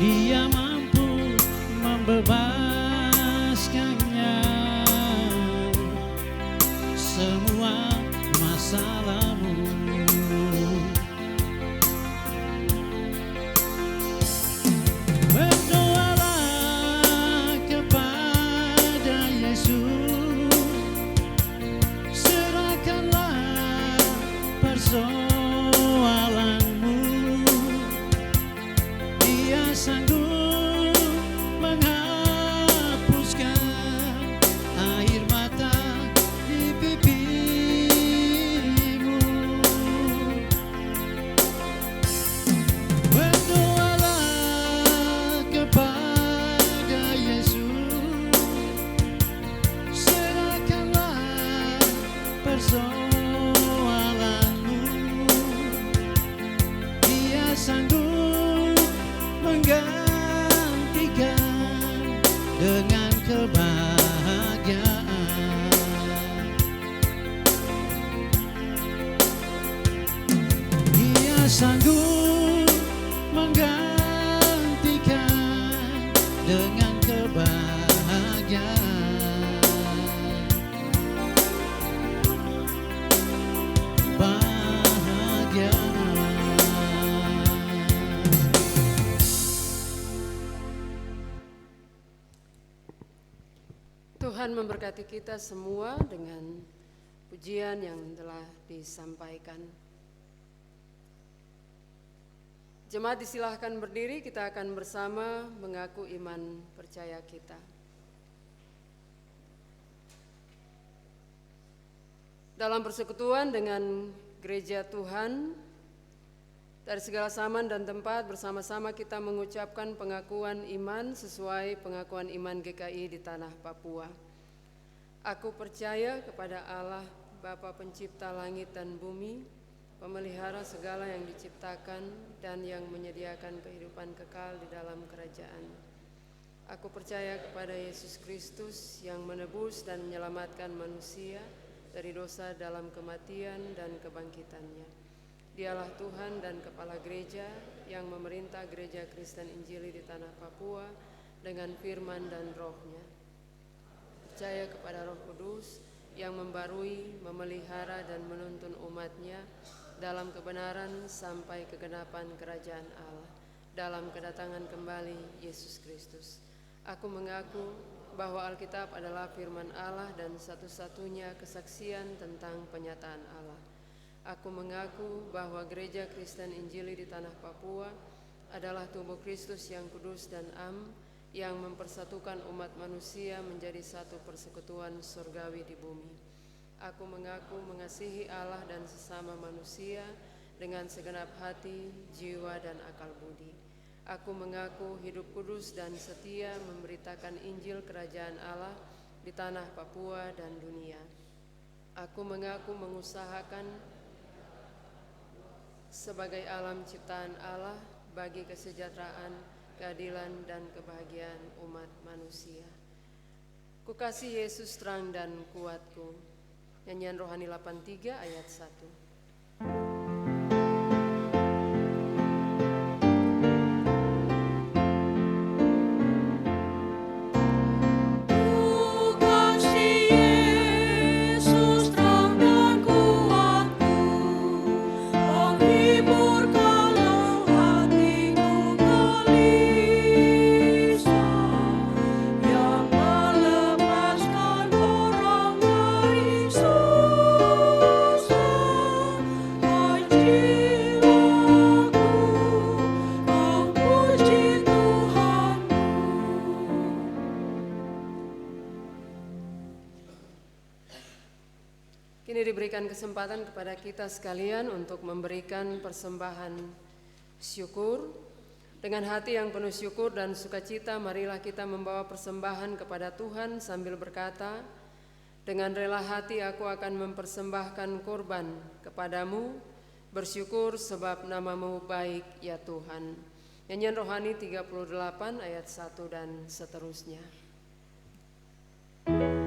Dia mampu membebaskannya. Semua masalahmu, sanggup menghapuskan air mata di pipimu. Berdoalah kepada Yesus, serahkanlah persoalanmu. Dia sanggup menggantikan dengan kebahagiaan. Dia sanggup menggantikan dengan kebahagiaan. Tuhan memberkati kita semua dengan pujian yang telah disampaikan. Jemaat disilahkan berdiri, kita akan bersama mengaku iman percaya kita. Dalam persekutuan dengan gereja Tuhan, dari segala zaman dan tempat bersama-sama kita mengucapkan pengakuan iman sesuai pengakuan iman GKI di tanah Papua. Aku percaya kepada Allah, Bapa Pencipta langit dan bumi, pemelihara segala yang diciptakan dan yang menyediakan kehidupan kekal di dalam kerajaan. Aku percaya kepada Yesus Kristus yang menebus dan menyelamatkan manusia dari dosa dalam kematian dan kebangkitannya. Dialah Tuhan dan Kepala Gereja yang memerintah Gereja Kristen Injili di tanah Papua dengan firman dan roh-Nya. Percaya kepada Roh Kudus yang membarui, memelihara dan menuntun umat-Nya dalam kebenaran sampai kegenapan kerajaan Allah dalam kedatangan kembali Yesus Kristus. Aku mengaku bahwa Alkitab adalah firman Allah dan satu-satunya kesaksian tentang penyataan Allah. Aku mengaku bahwa Gereja Kristen Injili di tanah Papua adalah tubuh Kristus yang kudus dan am, yang mempersatukan umat manusia menjadi satu persekutuan surgawi di bumi. Aku mengaku mengasihi Allah dan sesama manusia dengan segenap hati, jiwa, dan akal budi. Aku mengaku hidup kudus dan setia memberitakan Injil Kerajaan Allah di tanah Papua dan dunia. Aku mengaku mengusahakan sebagai alam ciptaan Allah bagi kesejahteraan, keadilan, dan kebahagiaan umat manusia. Kukasih Yesus terang dan kuatku. Nyanyian Rohani 83 ayat 1. Kini diberikan kesempatan kepada kita sekalian untuk memberikan persembahan syukur. Dengan hati yang penuh syukur dan sukacita, marilah kita membawa persembahan kepada Tuhan sambil berkata, dengan rela hati aku akan mempersembahkan korban kepadamu, bersyukur sebab namamu baik ya Tuhan. Nyanyian Rohani 38 ayat 1 dan seterusnya. Terdengar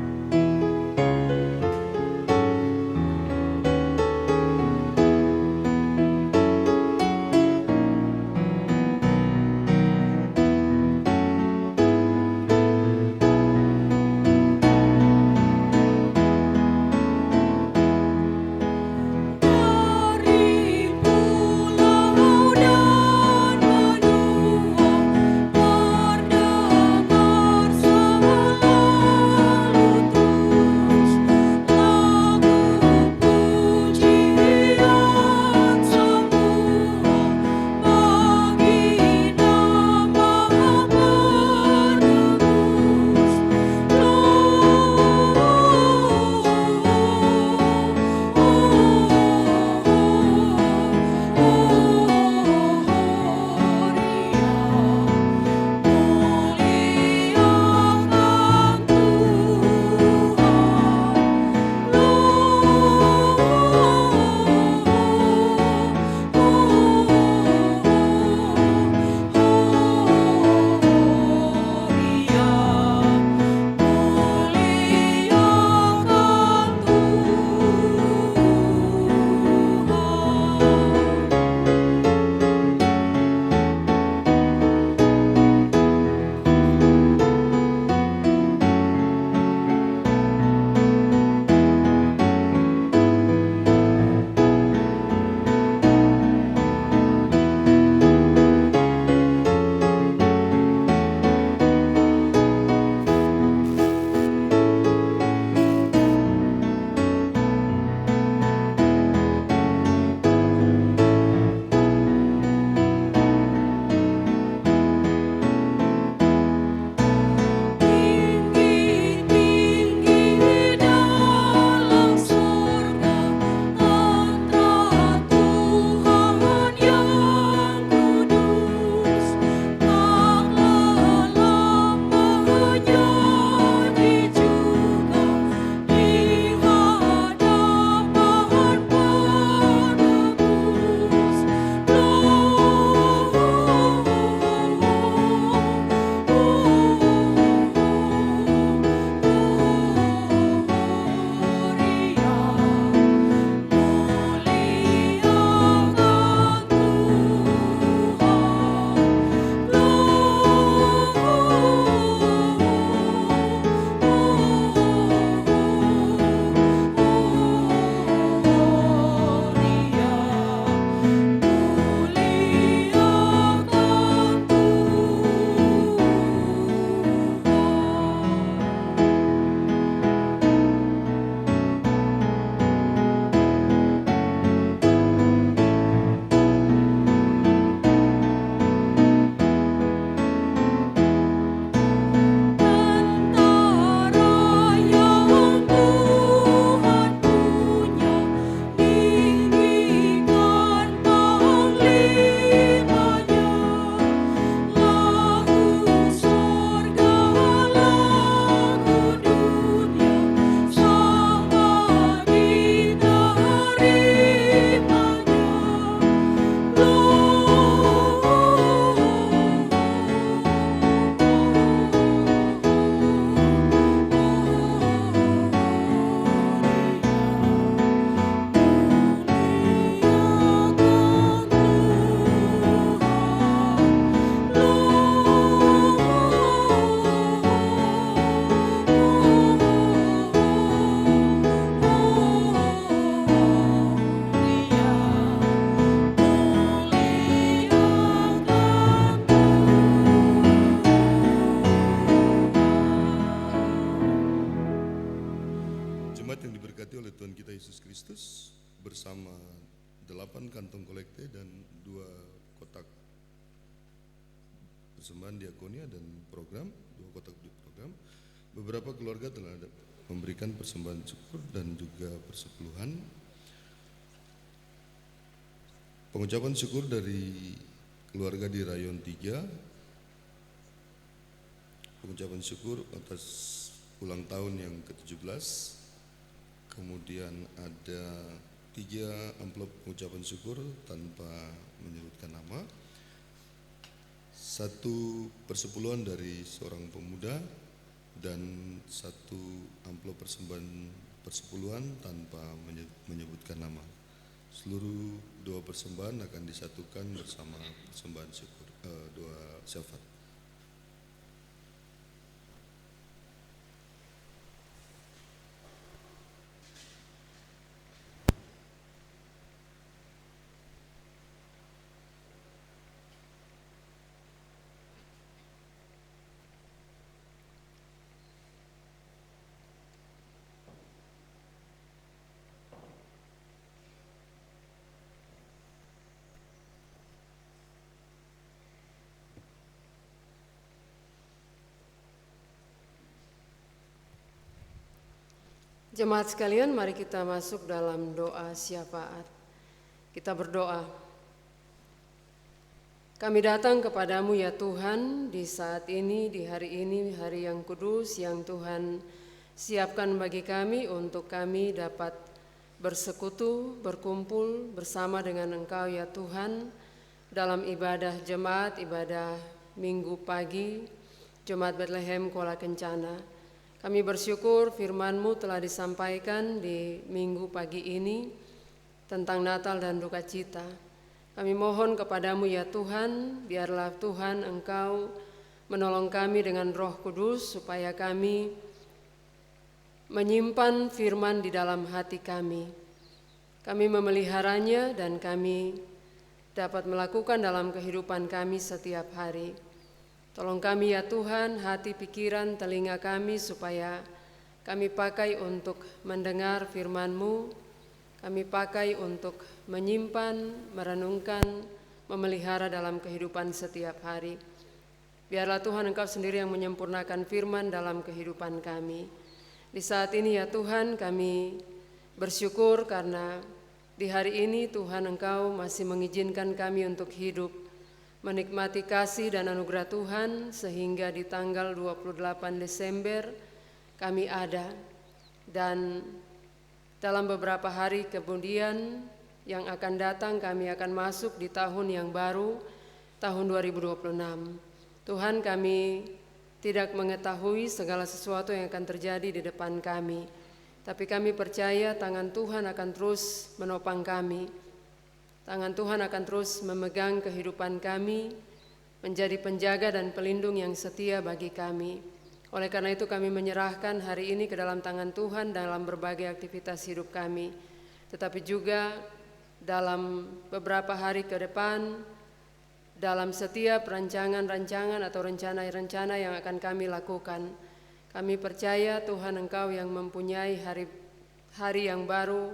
8 kantong kolekte dan 2 kotak persembahan diakonia dan program, 2 kotak program. Beberapa keluarga telah memberikan persembahan syukur dan juga persepuluhan. Pengucapan syukur dari keluarga di Rayon 3, pengucapan syukur atas ulang tahun yang ke-17. Kemudian ada 3 amplop pengucapan syukur tanpa menyebutkan nama, 1 persepuluhan dari seorang pemuda, dan 1 amplop persembahan persepuluhan tanpa menyebutkan nama. Seluruh 2 persembahan akan disatukan bersama persembahan syukur, 2 syafaat. Jemaat sekalian, mari kita masuk dalam doa syafaat. Kita berdoa. Kami datang kepadamu ya Tuhan di saat ini, di hari ini, hari yang kudus yang Tuhan siapkan bagi kami untuk kami dapat bersekutu, berkumpul bersama dengan Engkau ya Tuhan dalam ibadah jemaat, ibadah Minggu pagi, Jemaat Bethlehem Kuala Kencana. Kami bersyukur firman-Mu telah disampaikan di minggu pagi ini tentang Natal dan duka cita. Kami mohon kepadamu ya Tuhan, biarlah Tuhan Engkau menolong kami dengan Roh Kudus supaya kami menyimpan firman di dalam hati kami. Kami memeliharanya dan kami dapat melakukan dalam kehidupan kami setiap hari. Tolong kami ya Tuhan, hati, pikiran, telinga kami supaya kami pakai untuk mendengar firman-Mu, kami pakai untuk menyimpan, merenungkan, memelihara dalam kehidupan setiap hari. Biarlah Tuhan Engkau sendiri yang menyempurnakan firman dalam kehidupan kami. Di saat ini ya Tuhan kami bersyukur karena di hari ini Tuhan Engkau masih mengizinkan kami untuk hidup, menikmati kasih dan anugerah Tuhan sehingga di tanggal 28 Desember kami ada, dan dalam beberapa hari kemudian yang akan datang kami akan masuk di tahun yang baru, tahun 2026. Tuhan, kami tidak mengetahui segala sesuatu yang akan terjadi di depan kami, tapi kami percaya tangan Tuhan akan terus menopang kami. Tangan Tuhan akan terus memegang kehidupan kami, menjadi penjaga dan pelindung yang setia bagi kami. Oleh karena itu kami menyerahkan hari ini ke dalam tangan Tuhan dalam berbagai aktivitas hidup kami. Tetapi juga dalam beberapa hari ke depan, dalam setiap rancangan-rancangan atau rencana-rencana yang akan kami lakukan. Kami percaya Tuhan Engkau yang mempunyai hari yang baru,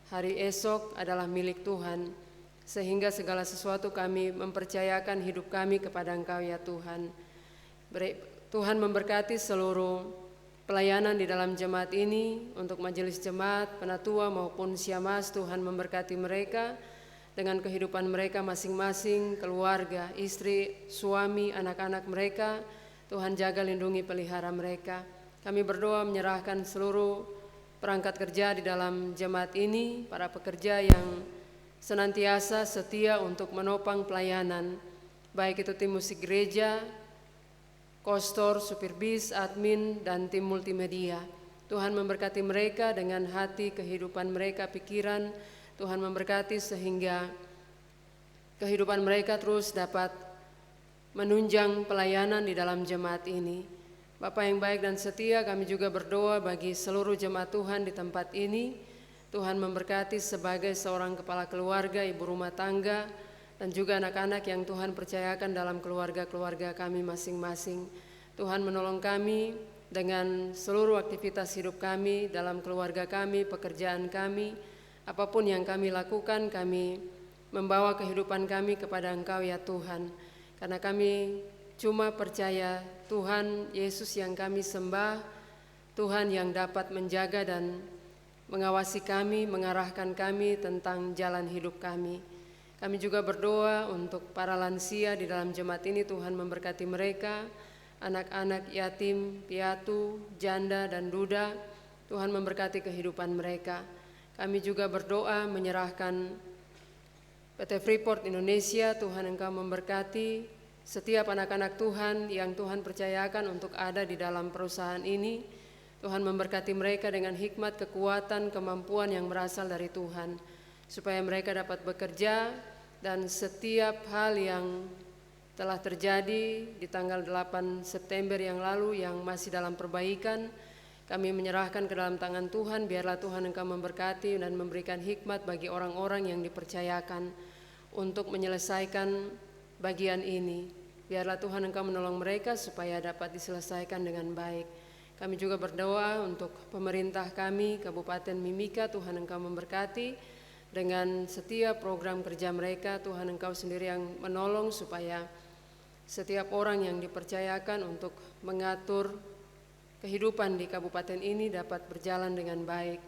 hari esok adalah milik Tuhan. Sehingga segala sesuatu kami mempercayakan hidup kami kepada Engkau ya Tuhan. Tuhan memberkati seluruh pelayanan di dalam jemaat ini, untuk majelis jemaat, penatua maupun syamaz. Tuhan memberkati mereka dengan kehidupan mereka masing-masing, keluarga, istri, suami, anak-anak mereka. Tuhan jaga, lindungi, pelihara mereka. Kami berdoa menyerahkan seluruh perangkat kerja di dalam jemaat ini, para pekerja yang senantiasa setia untuk menopang pelayanan, baik itu tim musik gereja, kostor, supir bis, admin, dan tim multimedia. Tuhan memberkati mereka dengan hati, kehidupan mereka, pikiran. Tuhan memberkati sehingga kehidupan mereka terus dapat menunjang pelayanan di dalam jemaat ini. Bapa yang baik dan setia, kami juga berdoa bagi seluruh jemaat Tuhan di tempat ini. Tuhan memberkati sebagai seorang kepala keluarga, ibu rumah tangga, dan juga anak-anak yang Tuhan percayakan dalam keluarga-keluarga kami masing-masing. Tuhan menolong kami dengan seluruh aktivitas hidup kami, dalam keluarga kami, pekerjaan kami, Apapun yang kami lakukan, kami membawa kehidupan kami kepada Engkau ya Tuhan. Karena kami cuma percaya Tuhan Yesus yang kami sembah, Tuhan yang dapat menjaga dan mengawasi kami, mengarahkan kami tentang jalan hidup kami. Kami juga berdoa untuk para lansia di dalam jemaat ini, Tuhan memberkati mereka, anak-anak yatim, piatu, janda dan duda, Tuhan memberkati kehidupan mereka. Kami juga berdoa menyerahkan PT Freeport Indonesia, Tuhan Engkau memberkati setiap anak-anak Tuhan yang Tuhan percayakan untuk ada di dalam perusahaan ini. Tuhan memberkati mereka dengan hikmat, kekuatan, kemampuan yang berasal dari Tuhan, supaya mereka dapat bekerja dan setiap hal yang telah terjadi di tanggal 8 September yang lalu yang masih dalam perbaikan, kami menyerahkan ke dalam tangan Tuhan. Biarlah Tuhan Engkau memberkati dan memberikan hikmat bagi orang-orang yang dipercayakan untuk menyelesaikan bagian ini. Biarlah Tuhan Engkau menolong mereka supaya dapat diselesaikan dengan baik. Kami juga berdoa untuk pemerintah kami, Kabupaten Mimika, Tuhan Engkau memberkati dengan setiap program kerja mereka. Tuhan Engkau sendiri yang menolong supaya setiap orang yang dipercayakan untuk mengatur kehidupan di kabupaten ini dapat berjalan dengan baik.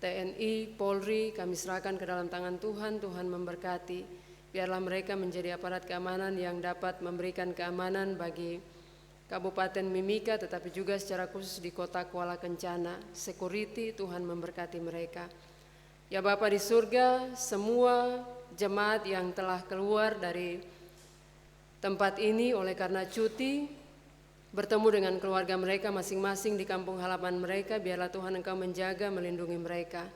TNI, Polri, kami serahkan ke dalam tangan Tuhan. Tuhan memberkati. Biarlah mereka menjadi aparat keamanan yang dapat memberikan keamanan bagi Kabupaten Mimika, tetapi juga secara khusus di kota Kuala Kencana. Security, Tuhan memberkati mereka. Ya Bapa di surga, semua jemaat yang telah keluar dari tempat ini oleh karena cuti, bertemu dengan keluarga mereka masing-masing di kampung halaman mereka, biarlah Tuhan Engkau menjaga, melindungi mereka.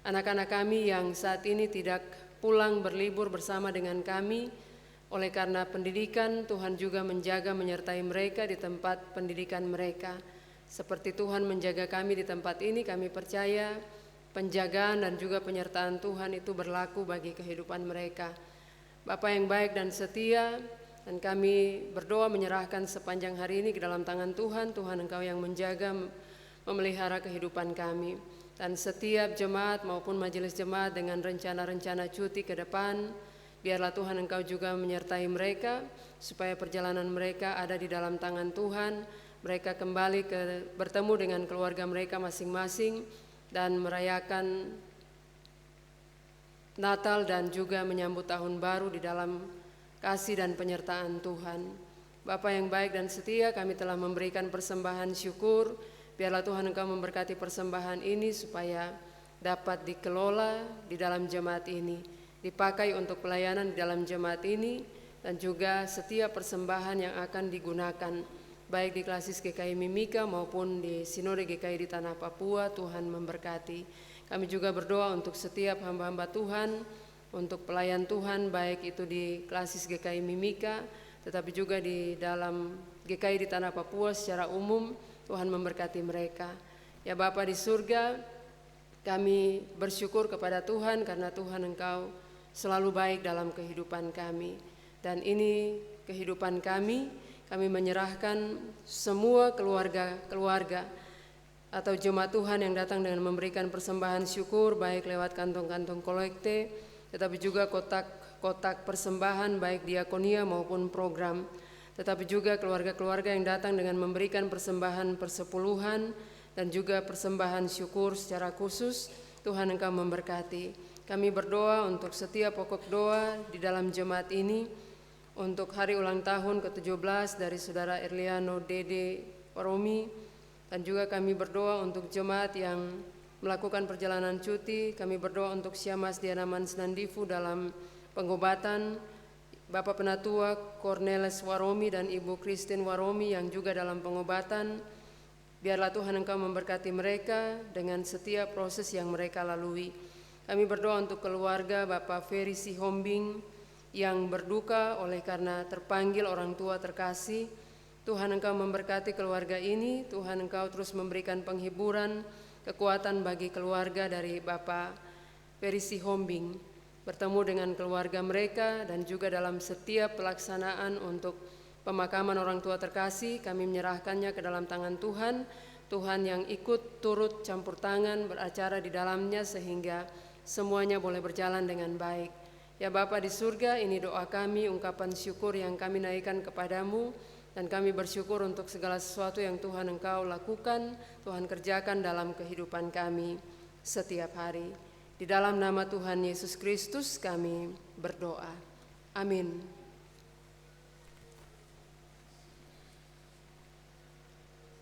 Anak-anak kami yang saat ini tidak pulang berlibur bersama dengan kami, oleh karena pendidikan, Tuhan juga menjaga, menyertai mereka di tempat pendidikan mereka. Seperti Tuhan menjaga kami di tempat ini, kami percaya penjagaan dan juga penyertaan Tuhan itu berlaku bagi kehidupan mereka. Bapa yang baik dan setia, dan kami berdoa menyerahkan sepanjang hari ini ke dalam tangan Tuhan. Tuhan Engkau yang menjaga, memelihara kehidupan kami. Dan setiap jemaat maupun majelis jemaat dengan rencana-rencana cuti ke depan, biarlah Tuhan Engkau juga menyertai mereka, supaya perjalanan mereka ada di dalam tangan Tuhan. Mereka kembali bertemu dengan keluarga mereka masing-masing dan merayakan Natal dan juga menyambut tahun baru di dalam kasih dan penyertaan Tuhan. Bapa yang baik dan setia, kami telah memberikan persembahan syukur. Biarlah Tuhan Engkau memberkati persembahan ini supaya dapat dikelola di dalam jemaat ini, dipakai untuk pelayanan di dalam jemaat ini, dan juga setiap persembahan yang akan digunakan baik di Klasis GKI Mimika maupun di Sinode GKI di Tanah Papua. Tuhan memberkati. Kami juga berdoa untuk setiap hamba-hamba Tuhan, untuk pelayan Tuhan, baik itu di Klasis GKI Mimika, tetapi juga di dalam GKI di Tanah Papua secara umum. Tuhan memberkati mereka. Ya Bapa di surga, kami bersyukur kepada Tuhan karena Tuhan Engkau selalu baik dalam kehidupan kami. Dan ini kehidupan kami menyerahkan semua keluarga atau jemaat Tuhan yang datang dengan memberikan persembahan syukur, baik lewat kantong-kantong kolekte, tetapi juga kotak-kotak persembahan baik diakonia maupun program. Tetapi juga keluarga-keluarga yang datang dengan memberikan persembahan persepuluhan dan juga persembahan syukur secara khusus. Tuhan Engkau memberkati. Kami berdoa untuk setiap pokok doa di dalam jemaat ini, untuk hari ulang tahun ke-17 dari Saudara Erliano Dede Waromi, dan juga kami berdoa untuk jemaat yang melakukan perjalanan cuti. Kami berdoa untuk Syamas Diana Mansnandifu dalam pengobatan, Bapak Penatua Cornelis Waromi dan Ibu Christine Waromi yang juga dalam pengobatan. Biarlah Tuhan Engkau memberkati mereka dengan setiap proses yang mereka lalui. Kami berdoa untuk keluarga Bapak Ferry Sihombing yang berduka oleh karena terpanggil orang tua terkasih. Tuhan Engkau memberkati keluarga ini. Tuhan Engkau terus memberikan penghiburan, kekuatan bagi keluarga dari Bapak Ferry Sihombing, bertemu dengan keluarga mereka, dan juga dalam setiap pelaksanaan untuk pemakaman orang tua terkasih, kami menyerahkannya ke dalam tangan Tuhan. Tuhan yang ikut turut campur tangan beracara di dalamnya, sehingga semuanya boleh berjalan dengan baik. Ya Bapa di surga, ini doa kami, ungkapan syukur yang kami naikkan kepadamu, dan kami bersyukur untuk segala sesuatu yang Tuhan Engkau lakukan, Tuhan kerjakan dalam kehidupan kami setiap hari. Di dalam nama Tuhan Yesus Kristus kami berdoa. Amin.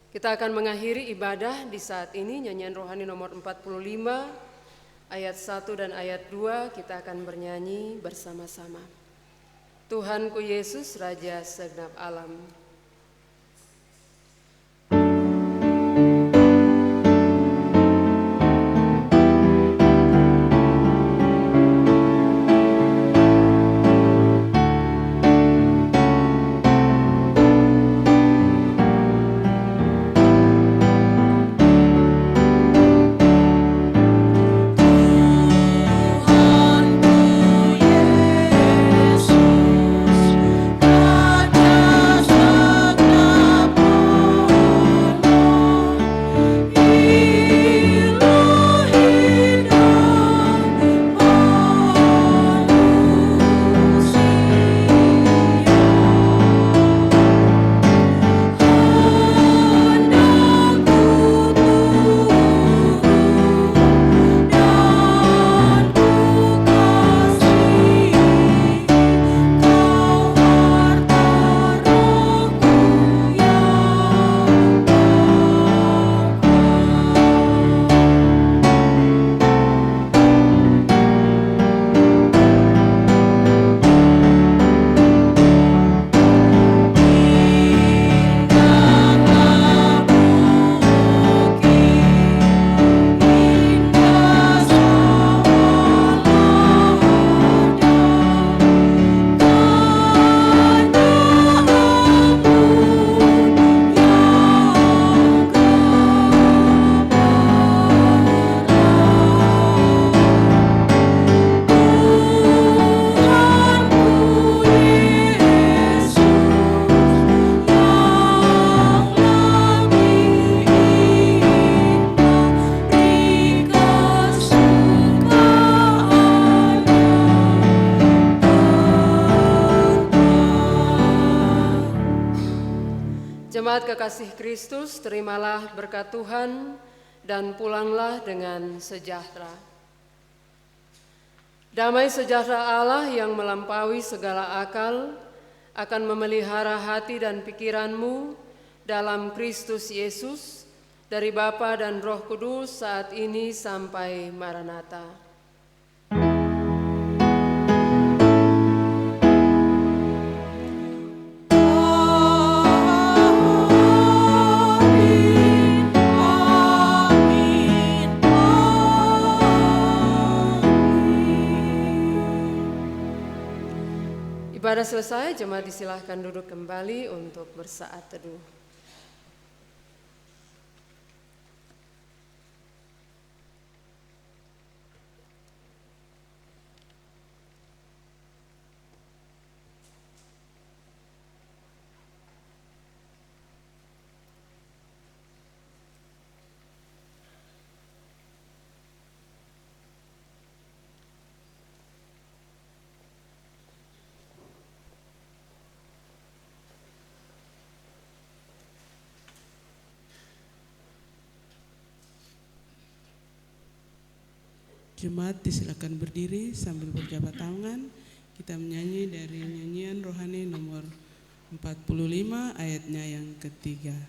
Kita akan mengakhiri ibadah di saat ini, nyanyian rohani nomor 45, ayat 1 dan ayat 2, kita akan bernyanyi bersama-sama. Tuhanku Yesus, Raja segenap alam. Jemaat kekasih Kristus, terimalah berkat Tuhan dan pulanglah dengan sejahtera. Damai sejahtera Allah yang melampaui segala akal akan memelihara hati dan pikiranmu dalam Kristus Yesus dari Bapa dan Roh Kudus saat ini sampai Maranatha. Ibadah selesai, jemaat disilahkan duduk kembali untuk bersaat teduh. Jemaat disilakan berdiri sambil berjabat tangan. Kita menyanyi dari nyanyian rohani nomor 45 ayatnya yang ketiga.